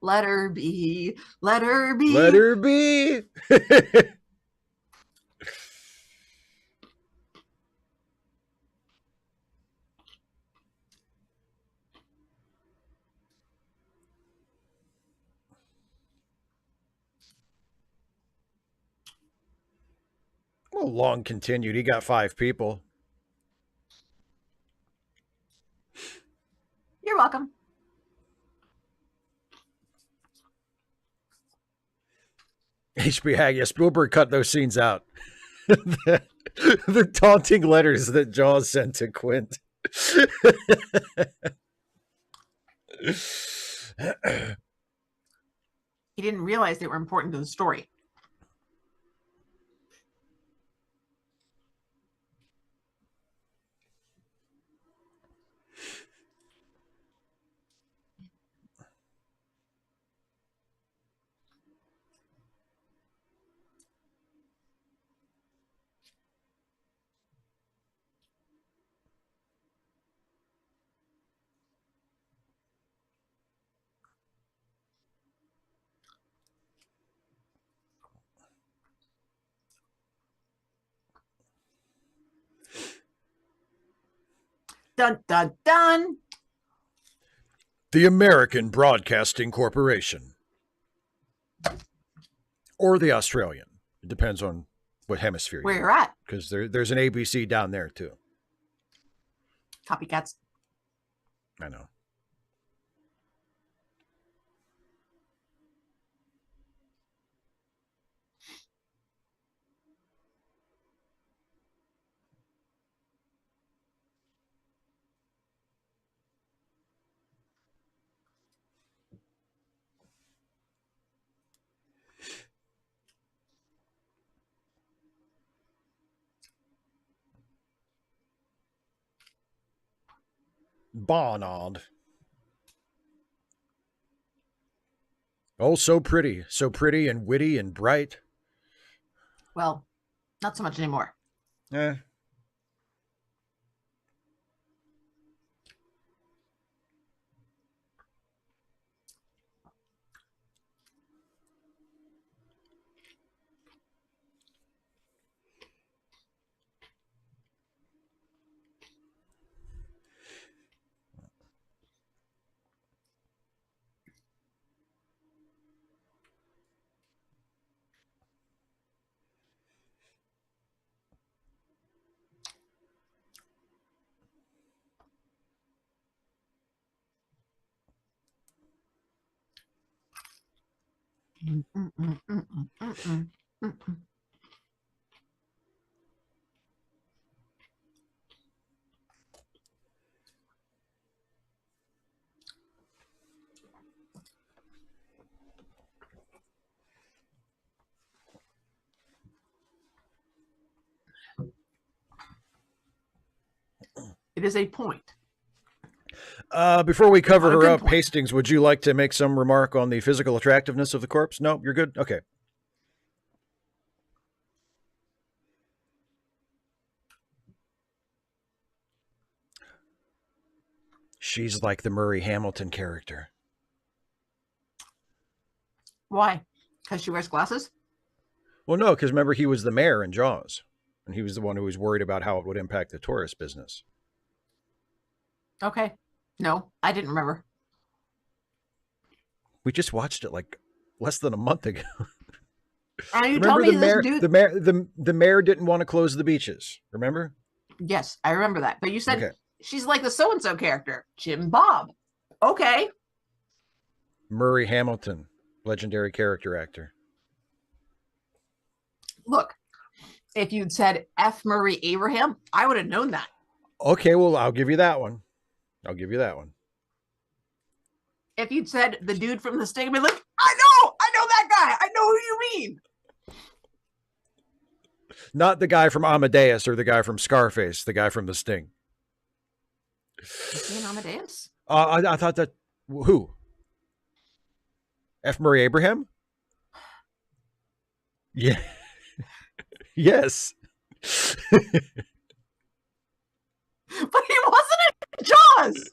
Let her be. Let her be. Letter B. Well, long continued. He got 5 people. You're welcome. HB Hag, yeah, Spielberg cut those scenes out. The taunting letters that Jaws sent to Quint. He didn't realize they were important to the story. Dun, dun, dun. The American Broadcasting Corporation. Or the Australian. It depends on what hemisphere Where you're at. Because there's an ABC down there, too. Copycats. I know. Barnard. Oh, so pretty and witty and bright. Well, not so much anymore. Eh. It is a point. Before we cover Not a her good up, point. Hastings, would you like to make some remark on the physical attractiveness of the corpse? No, you're good? Okay. She's like the Murray Hamilton character. Why? Because she wears glasses? Well, no, because remember, he was the mayor in Jaws, and he was the one who was worried about how it would impact the tourist business. Okay. No, I didn't remember. We just watched it like less than a month ago. And you Remember told me this dude. the mayor didn't want to close the beaches. Remember? Yes, I remember that. But you said Okay. she's like the so-and-so character, Jim Bob. Okay. Murray Hamilton, legendary character actor. Look, if you'd said F. Murray Abraham, I would have known that. Okay, well, I'll give you that one. I'll give you that one. If you'd said the dude from The Sting, I'd be like, I know that guy. I know who you mean. Not the guy from Amadeus or the guy from Scarface, the guy from The Sting. Is he in Amadeus? I thought that, who? F. Murray Abraham? Yeah. Yes. But he wasn't in Jaws.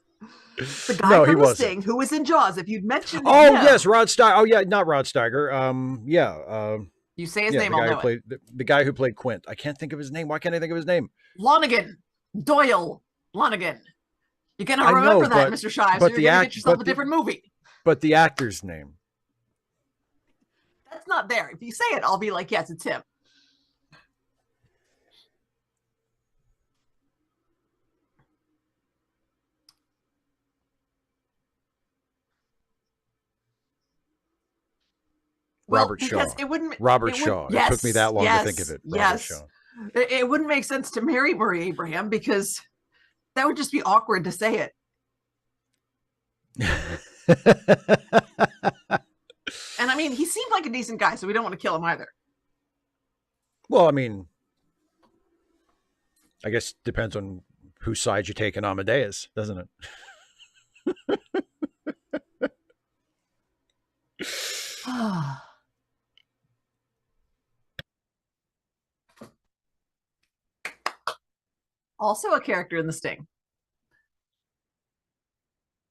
The guy from The Sting who was in Jaws. If you'd mentioned Oh, him, yes, Rod Steiger. Oh, yeah, not Rod Steiger. Yeah. You say his name, I'll know it. The guy who played Quint. I can't think of his name. Why can't I think of his name? Lonigan. Doyle Lonigan. You're going to remember that, Mr. Shives, or you're going to get yourself a different movie. But the actor's name. That's not there. If you say it, I'll be like, yes, it's him. Robert Shaw. Robert Shaw. Yes, it took me that long to think of it. Robert Shaw. It wouldn't make sense to marry Murray Abraham because that would just be awkward to say it. And I mean, he seemed like a decent guy, so we don't want to kill him either. Well, I mean, I guess it depends on whose side you take in Amadeus, doesn't it? Also a character in The Sting.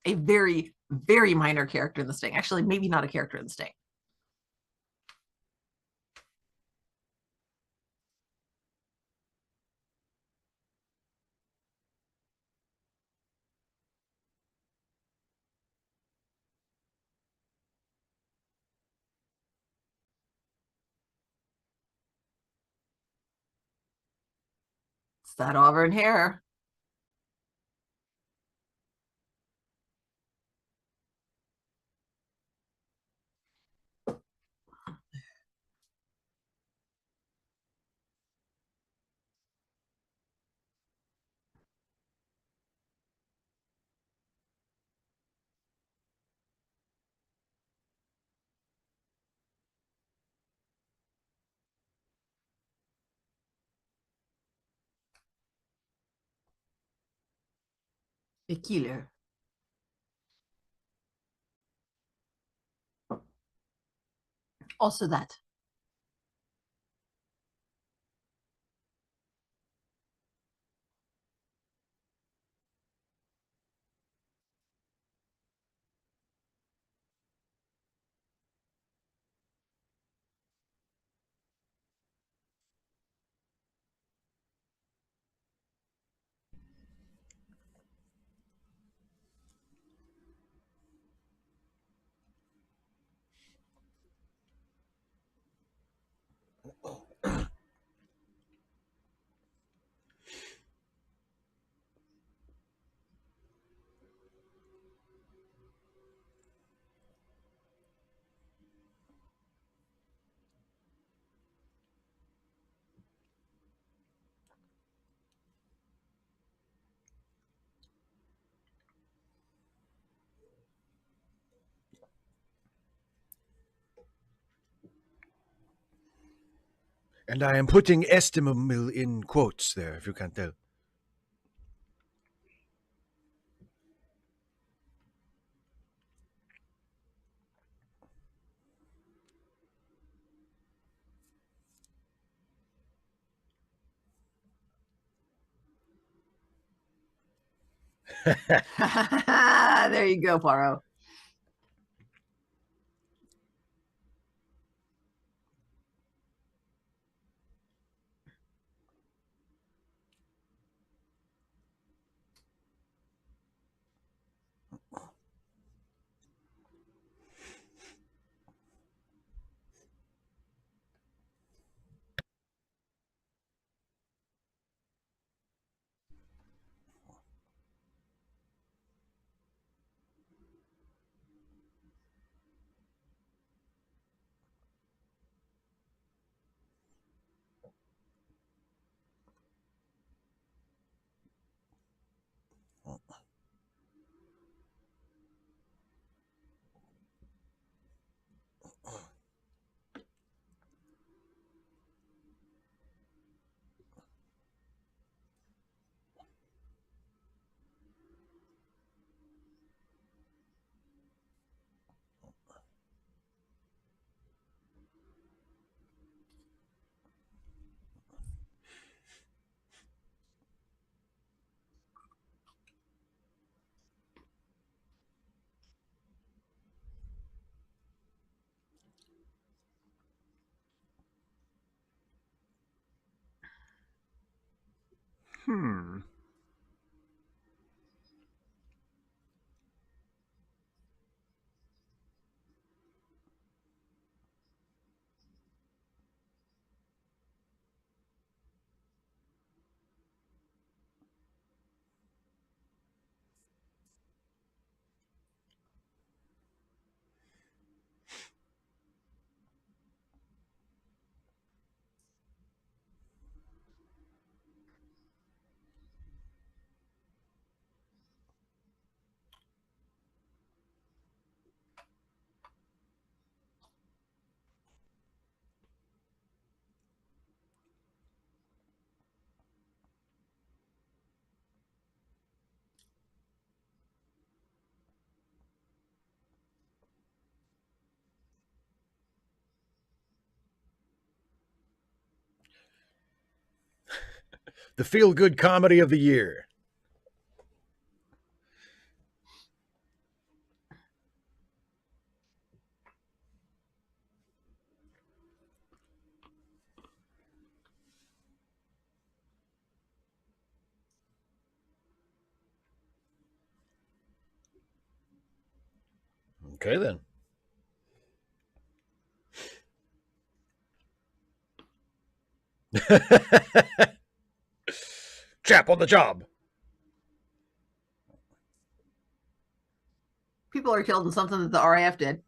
A very, very minor character in The Sting. Actually, maybe not a character in The Sting. that auburn hair. A killer. Also that. And I am putting estimable in quotes there, if you can't tell. There you go, Poirot. Hmm. The feel good comedy of the year. Okay, then. Chap on the job. People are killed in something that the RAF did.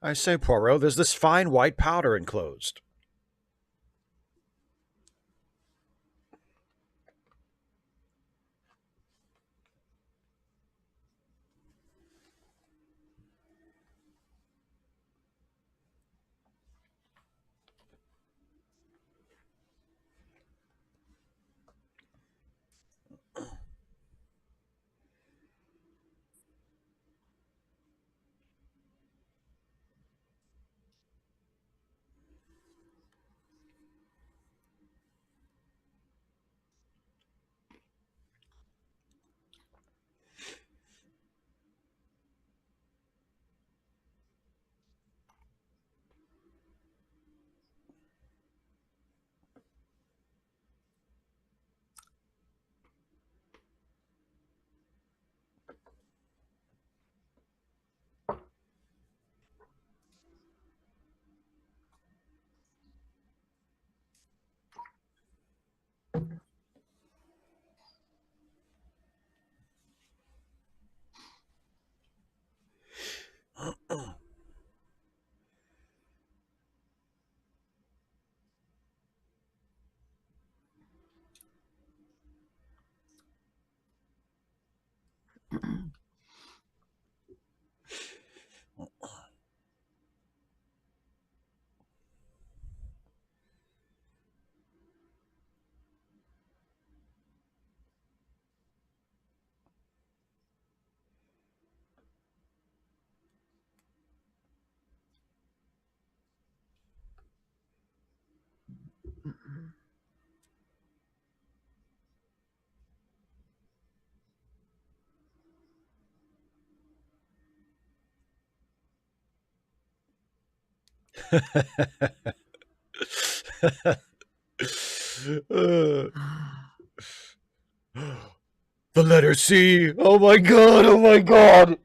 I say, Poirot, there's this fine white powder enclosed. Uh, the letter C. Oh my god. Oh my god.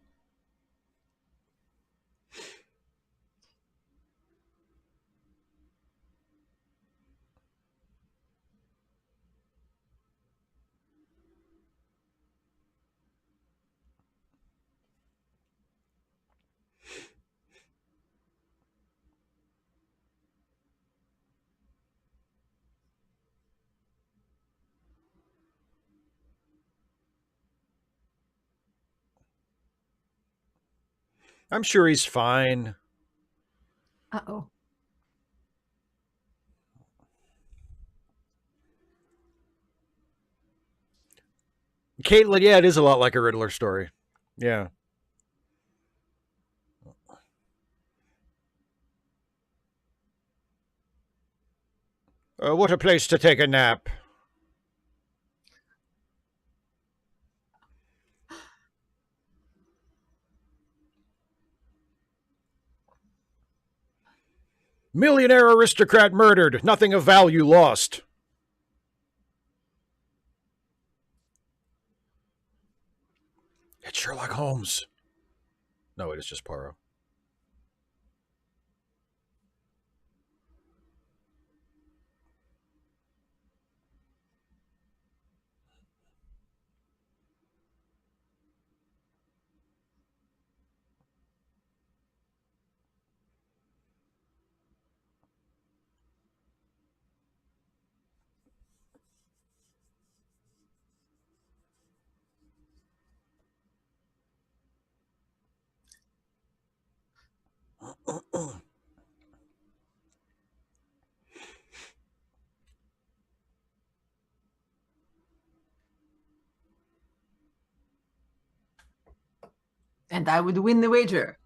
I'm sure he's fine. Uh-oh. Caitlin, yeah, it is a lot like a Riddler story. Yeah. What a place to take a nap. Millionaire aristocrat murdered. Nothing of value lost. It's Sherlock Holmes. No, it is just Poirot. And I would win the wager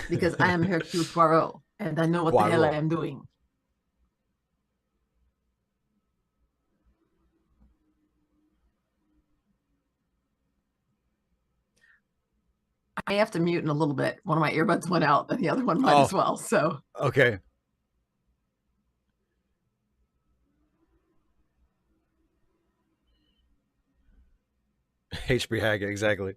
because I am Hercule Poirot and I know what the hell I Poirot. am doing. I have to mute in a little bit. One of my earbuds went out, and the other one might as well. So, okay. HB Haggett, exactly.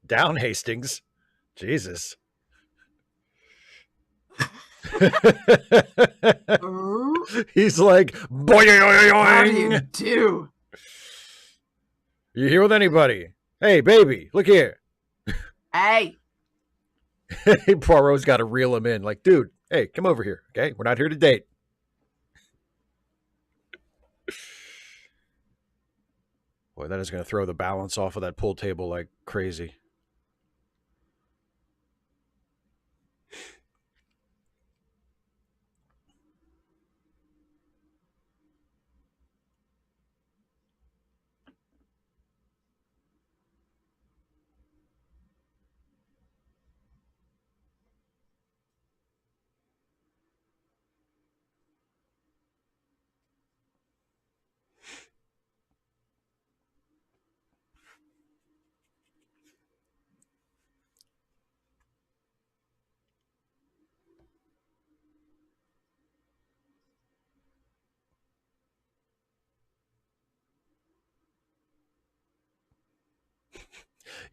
Down Hastings. Jesus. He's like, how do you boing. do? You here with anybody? Hey, baby, look here. Hey, Poirot's got to reel him in. Like, dude, hey, come over here. Okay, we're not here to date. Boy, that is going to throw the balance off of that pool table like crazy.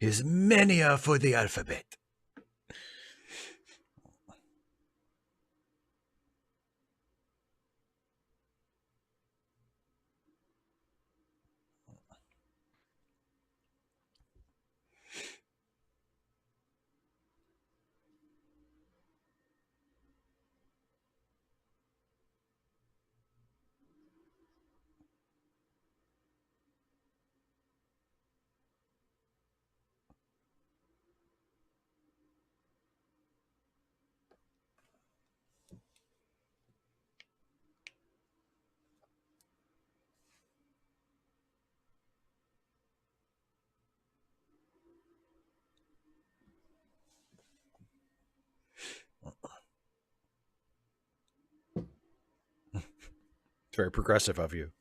Is mania for the alphabet. It's very progressive of you.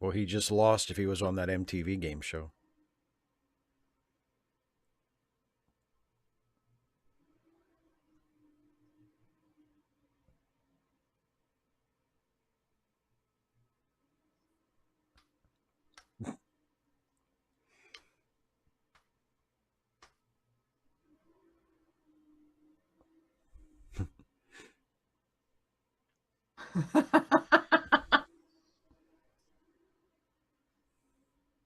Well, he just lost if he was on that MTV game show.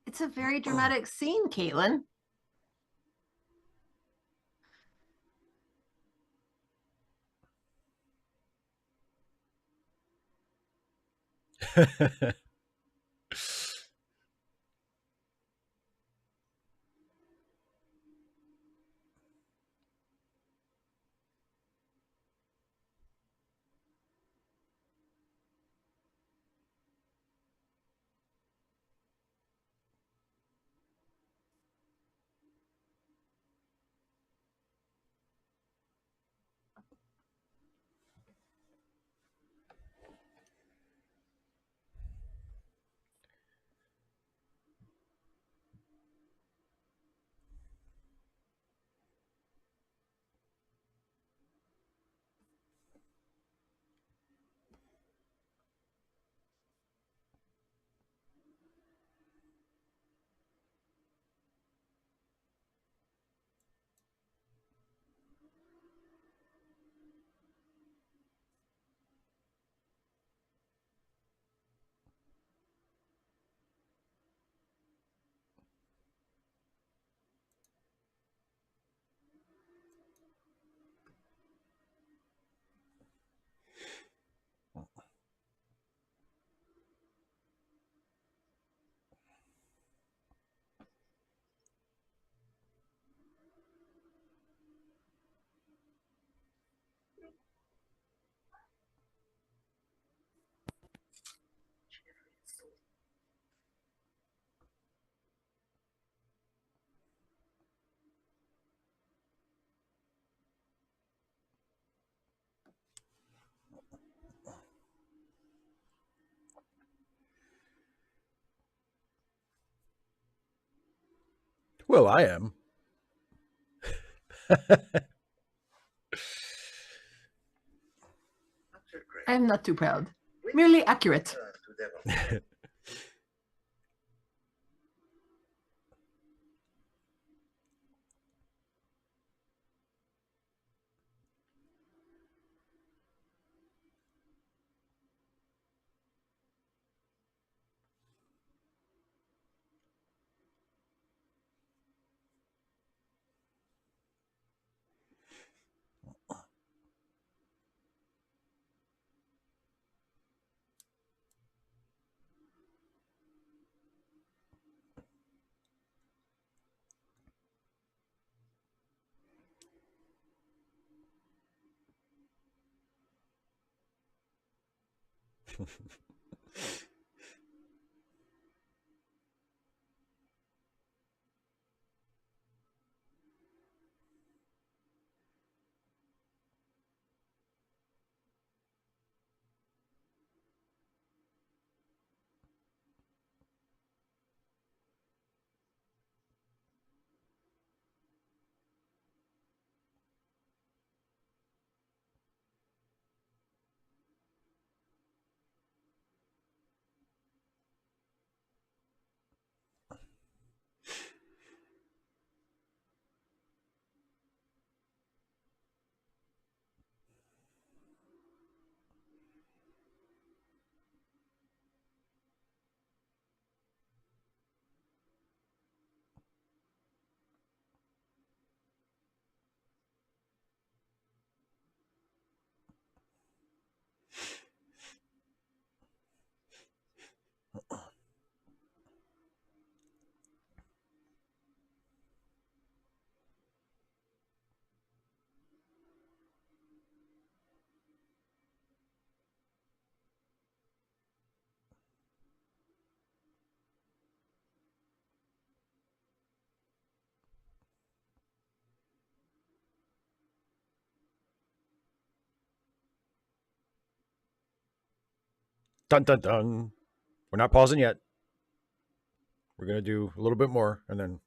It's a very dramatic scene, Caitlin. Well, I am. I am not too proud. Merely accurate. Dun dun dun. We're not pausing yet. We're going to do a little bit more and then.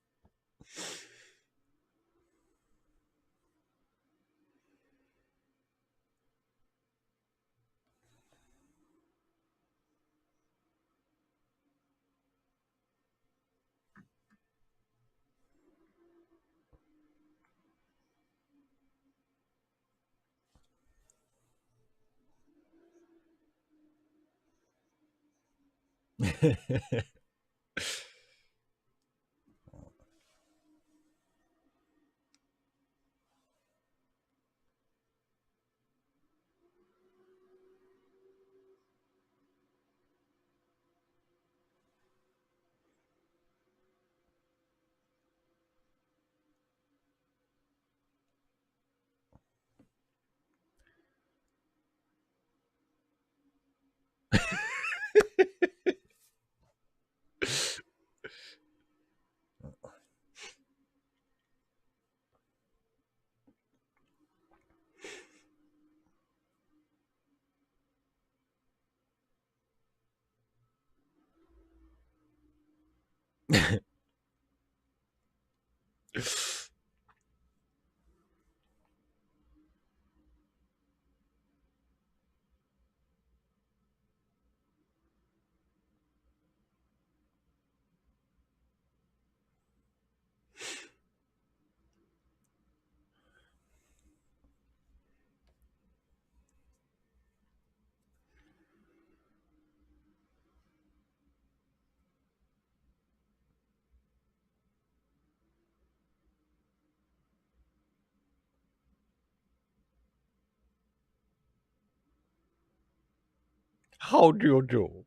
How do you do?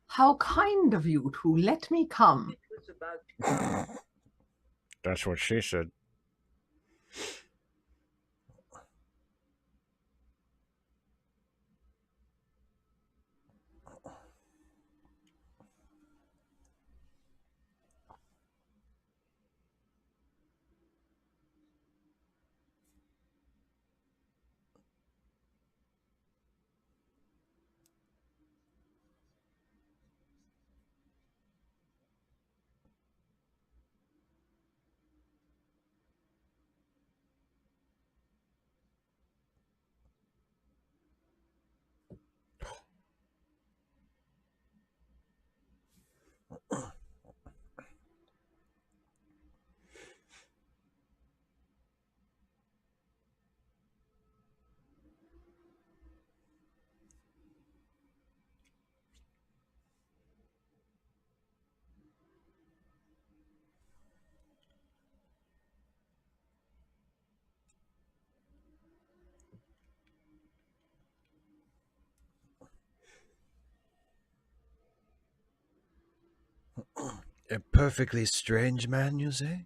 How kind of you to let me come. That's what she said. A perfectly strange man, you say?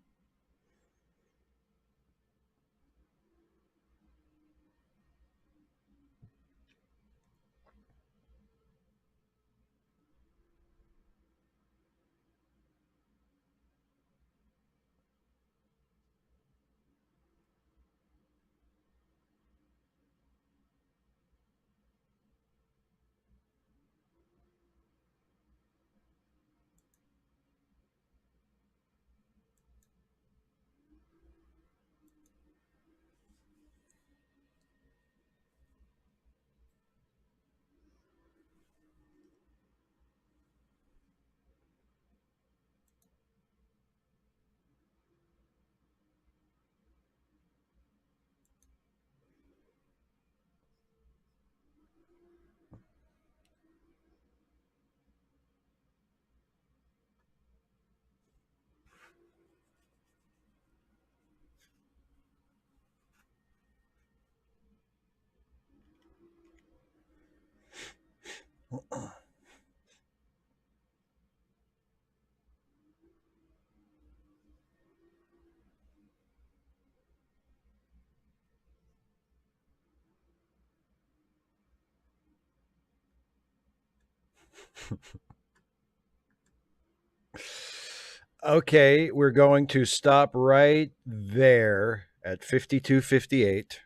Okay, we're going to stop right there at 52:58.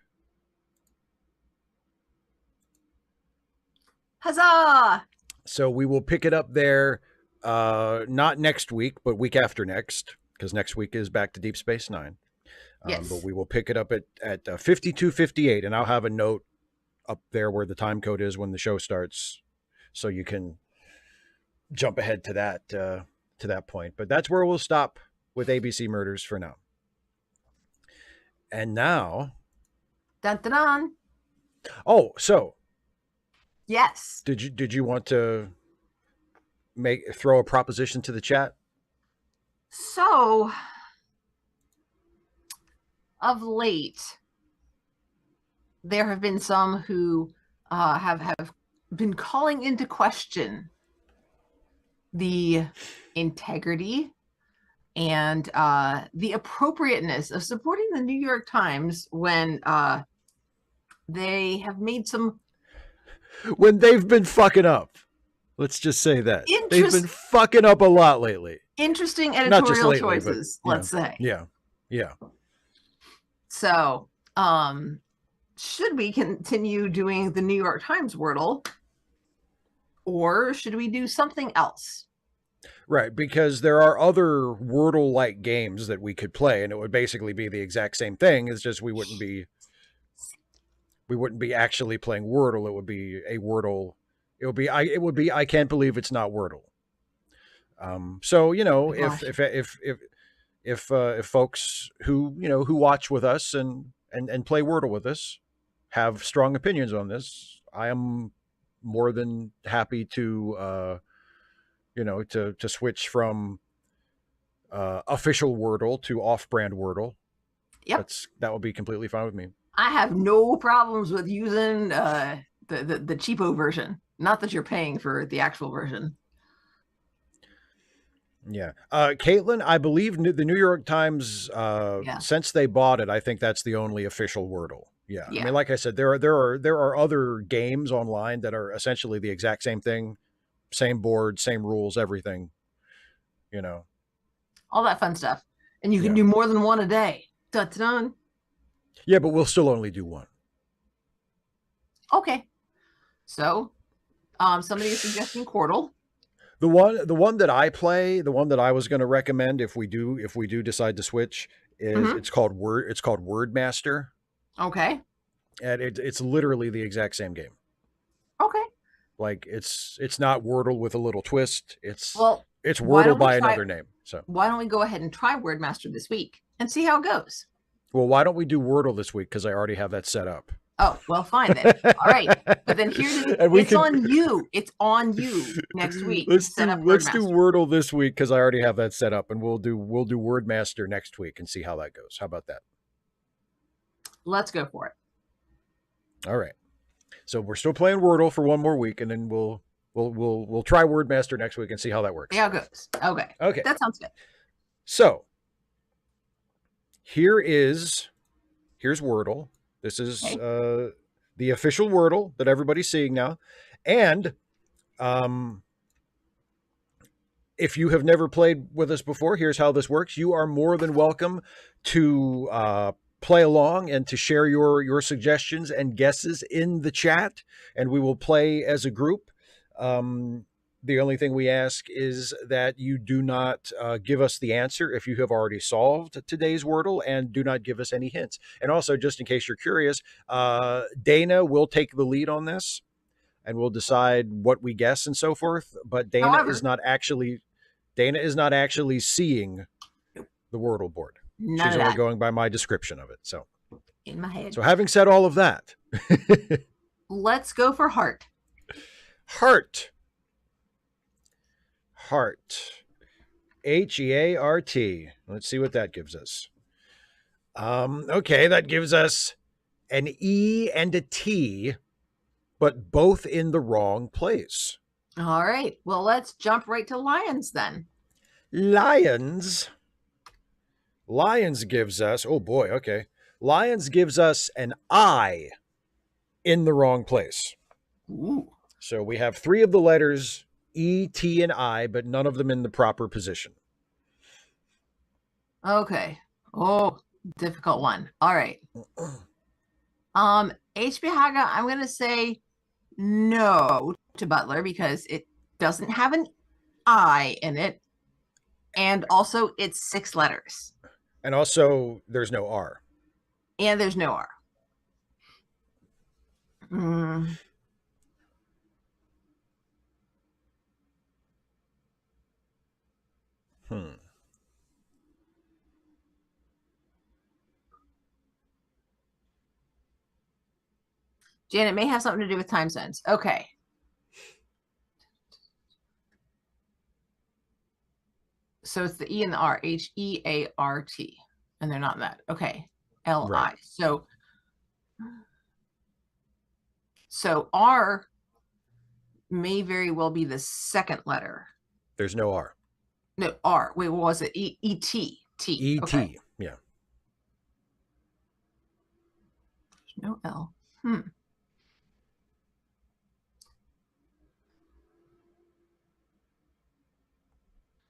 Huzzah! So we will pick it up there, not next week, but week after next, because next week is back to Deep Space Nine. Yes. But we will pick it up at 52:58, and I'll have a note up there where the time code is when the show starts, so you can jump ahead to that point. But that's where we'll stop with ABC Murders for now. And now, dun, dun, dun. Oh, so Yes. did you want to throw a proposition to the chat? So, of late, there have been some who have been calling into question the integrity and the appropriateness of supporting the New York Times when they have made some... When they've been fucking up. Let's just say that. They've been fucking up a lot lately. Interesting editorial choices, but, let's say. Yeah. So, should we continue doing the New York Times Wordle, or should we do something else? Right, because there are other Wordle-like games that we could play, and it would basically be the exact same thing. It's just we wouldn't be actually playing Wordle. It would be a Wordle. It would be I can't believe it's not Wordle. So if folks who watch with us and play Wordle with us have strong opinions on this, I am more than happy to to switch from official Wordle to off-brand Wordle. Yep, that would be completely fine with me. I have no problems with using the cheapo version. Not that you're paying for the actual version. Yeah. Caitlin, I believe the New York Times, since they bought it, I think that's the only official Wordle. Yeah. I mean, like I said, there are other games online that are essentially the exact same thing, same board, same rules, everything, all that fun stuff. And you can do more than one a day. Dun-dun. Yeah, but we'll still only do one. Okay. So, somebody is suggesting Wordle. The one that I play, the one that I was going to recommend if we do decide to switch is it's called Wordmaster. Okay. And it's literally the exact same game. Okay. Like it's not Wordle with a little twist. It's it's Wordle by another name. So why don't we go ahead and try Wordmaster this week and see how it goes? Well, why don't we do Wordle this week? Because I already have that set up. Oh, well, fine then. All right. But then on you. It's on you next week. Let's do Wordle this week because I already have that set up, and we'll do Wordmaster next week and see how that goes. How about that? Let's go for it. All right. So we're still playing Wordle for one more week, and then we'll try Wordmaster next week and see how that works. See how it goes. Okay. Okay. That sounds good. So here's Wordle. This is the official Wordle that everybody's seeing now. And if you have never played with us before, here's how this works. You are more than welcome to play along and to share your suggestions and guesses in the chat, and we will play as a group. The only thing we ask is that you do not give us the answer if you have already solved today's Wordle, and do not give us any hints. And also, just in case you're curious, Dana will take the lead on this, and we'll decide what we guess and so forth. But Dana is not actually seeing the Wordle board. She's only going by my description of it. So in my head. So having said all of that, let's go for heart. Heart. Heart. Let's see what that gives us. Okay, that gives us an E and a T, but both in the wrong place. All right. Well, let's jump right to lions then. Lions gives us, oh boy, okay. Lions gives us an I in the wrong place. Ooh. So we have three of the letters E, T, and I, but none of them in the proper position. Okay. Oh, difficult one. All right. HB Haga, I'm going to say no to Butler because it doesn't have an I in it, and also it's 6 letters. And also, there's no R. And there's no R. Janet may have something to do with time zones. Okay. So it's the E and the R, Heart. And they're not that. Okay. Li. Right. So R may very well be the second letter. There's no R. No, R. Wait, what was it? E-T. E-T, okay. Yeah. No L.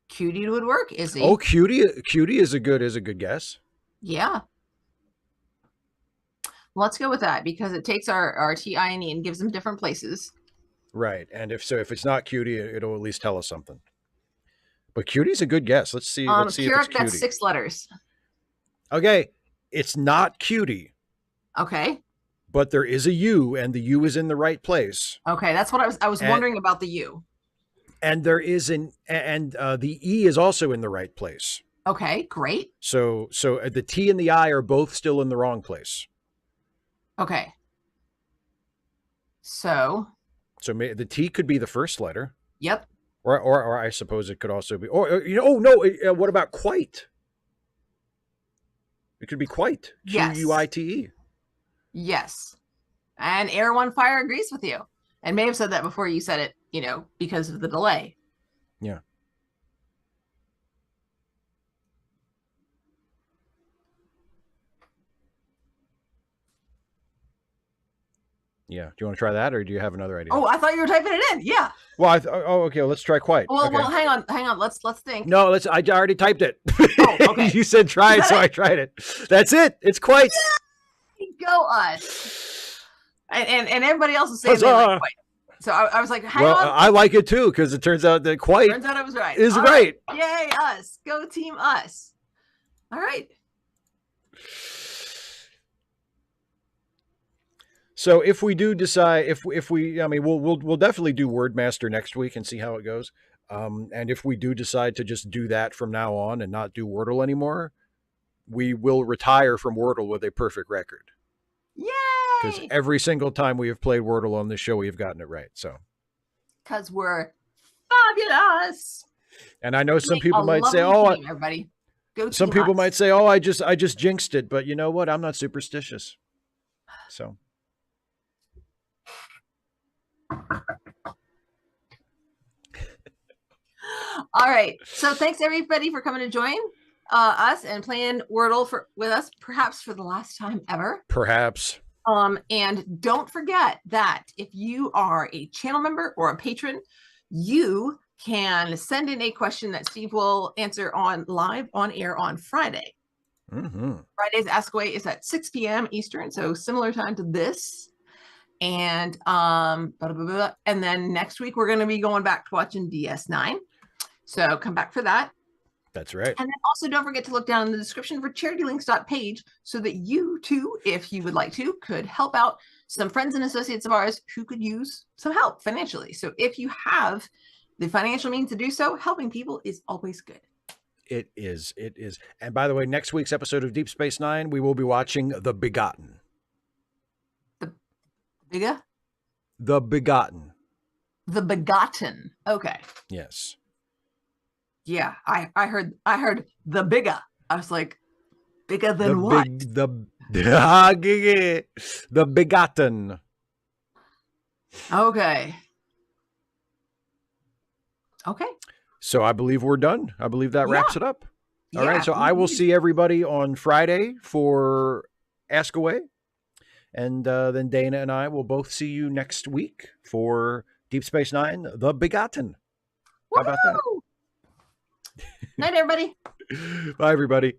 Cutie would work, is he? Oh, cutie is a good guess. Yeah. Let's go with that because it takes our T-I-N-E and gives them different places. Right. And if it's not cutie, it'll at least tell us something. But cutie's a good guess. Let's see if it's cutie. That's 6 letters. Okay. It's not cutie. Okay. But there is a U, and the U is in the right place. Okay, that's what I was wondering about the U. And there is the E is also in the right place. Okay, great. So the T and the I are both still in the wrong place. Okay. So the T could be the first letter. Yep. Or I suppose it could also be. What about quite? It could be quite. Yes. Quite. Yes. And Air One Fire agrees with you, and may have said that before you said it. Because of the delay. Yeah. Yeah. Do you want to try that, or do you have another idea? Oh, I thought you were typing it in. Yeah. Well, okay. Let's try quite. Well, okay. Well, hang on. Let's think. No, I already typed it. Oh, okay. You said try it, so I tried it. That's it. It's quite. Yeah! Go us. And everybody else is saying like quite. So I was like, hang on. I like it too because it turns out that quite. Turns out I was right. Is right. Yay, us. Go team us. All right. So if we do decide, we'll definitely do Wordmaster next week and see how it goes. And if we do decide to just do that from now on and not do Wordle anymore, we will retire from Wordle with a perfect record. Yay! Because every single time we have played Wordle on this show, we have gotten it right. So. Because we're fabulous. And I know some people might say, "Oh, everybody, some people might say, oh, I just jinxed it." But you know what? I'm not superstitious. So. All right. So thanks everybody for coming to join us and playing Wordle with us, perhaps for the last time ever. Perhaps. And don't forget that if you are a channel member or a patron, you can send in a question that Steve will answer live on air on Friday. Friday's Ask Away is at 6 p.m. Eastern, so similar time to this. And then next week we're going to be going back to watching DS9. So come back for that. That's right. And then also don't forget to look down in the description for charitylinks.page so that you too, if you would like to, could help out some friends and associates of ours who could use some help financially. So if you have the financial means to do so, helping people is always good. It is. And by the way, next week's episode of Deep Space Nine, we will be watching The Begotten. The Biga? The Begotten. The Begotten. Okay. Yes. Yeah, I heard the bigger. I was like, bigger than what? The Begotten. Okay. So I believe we're done. I believe that wraps it up. All right. So I will see everybody on Friday for Ask Away. And then Dana and I will both see you next week for Deep Space Nine, The Begotten. How about that? Night, everybody. Bye, everybody.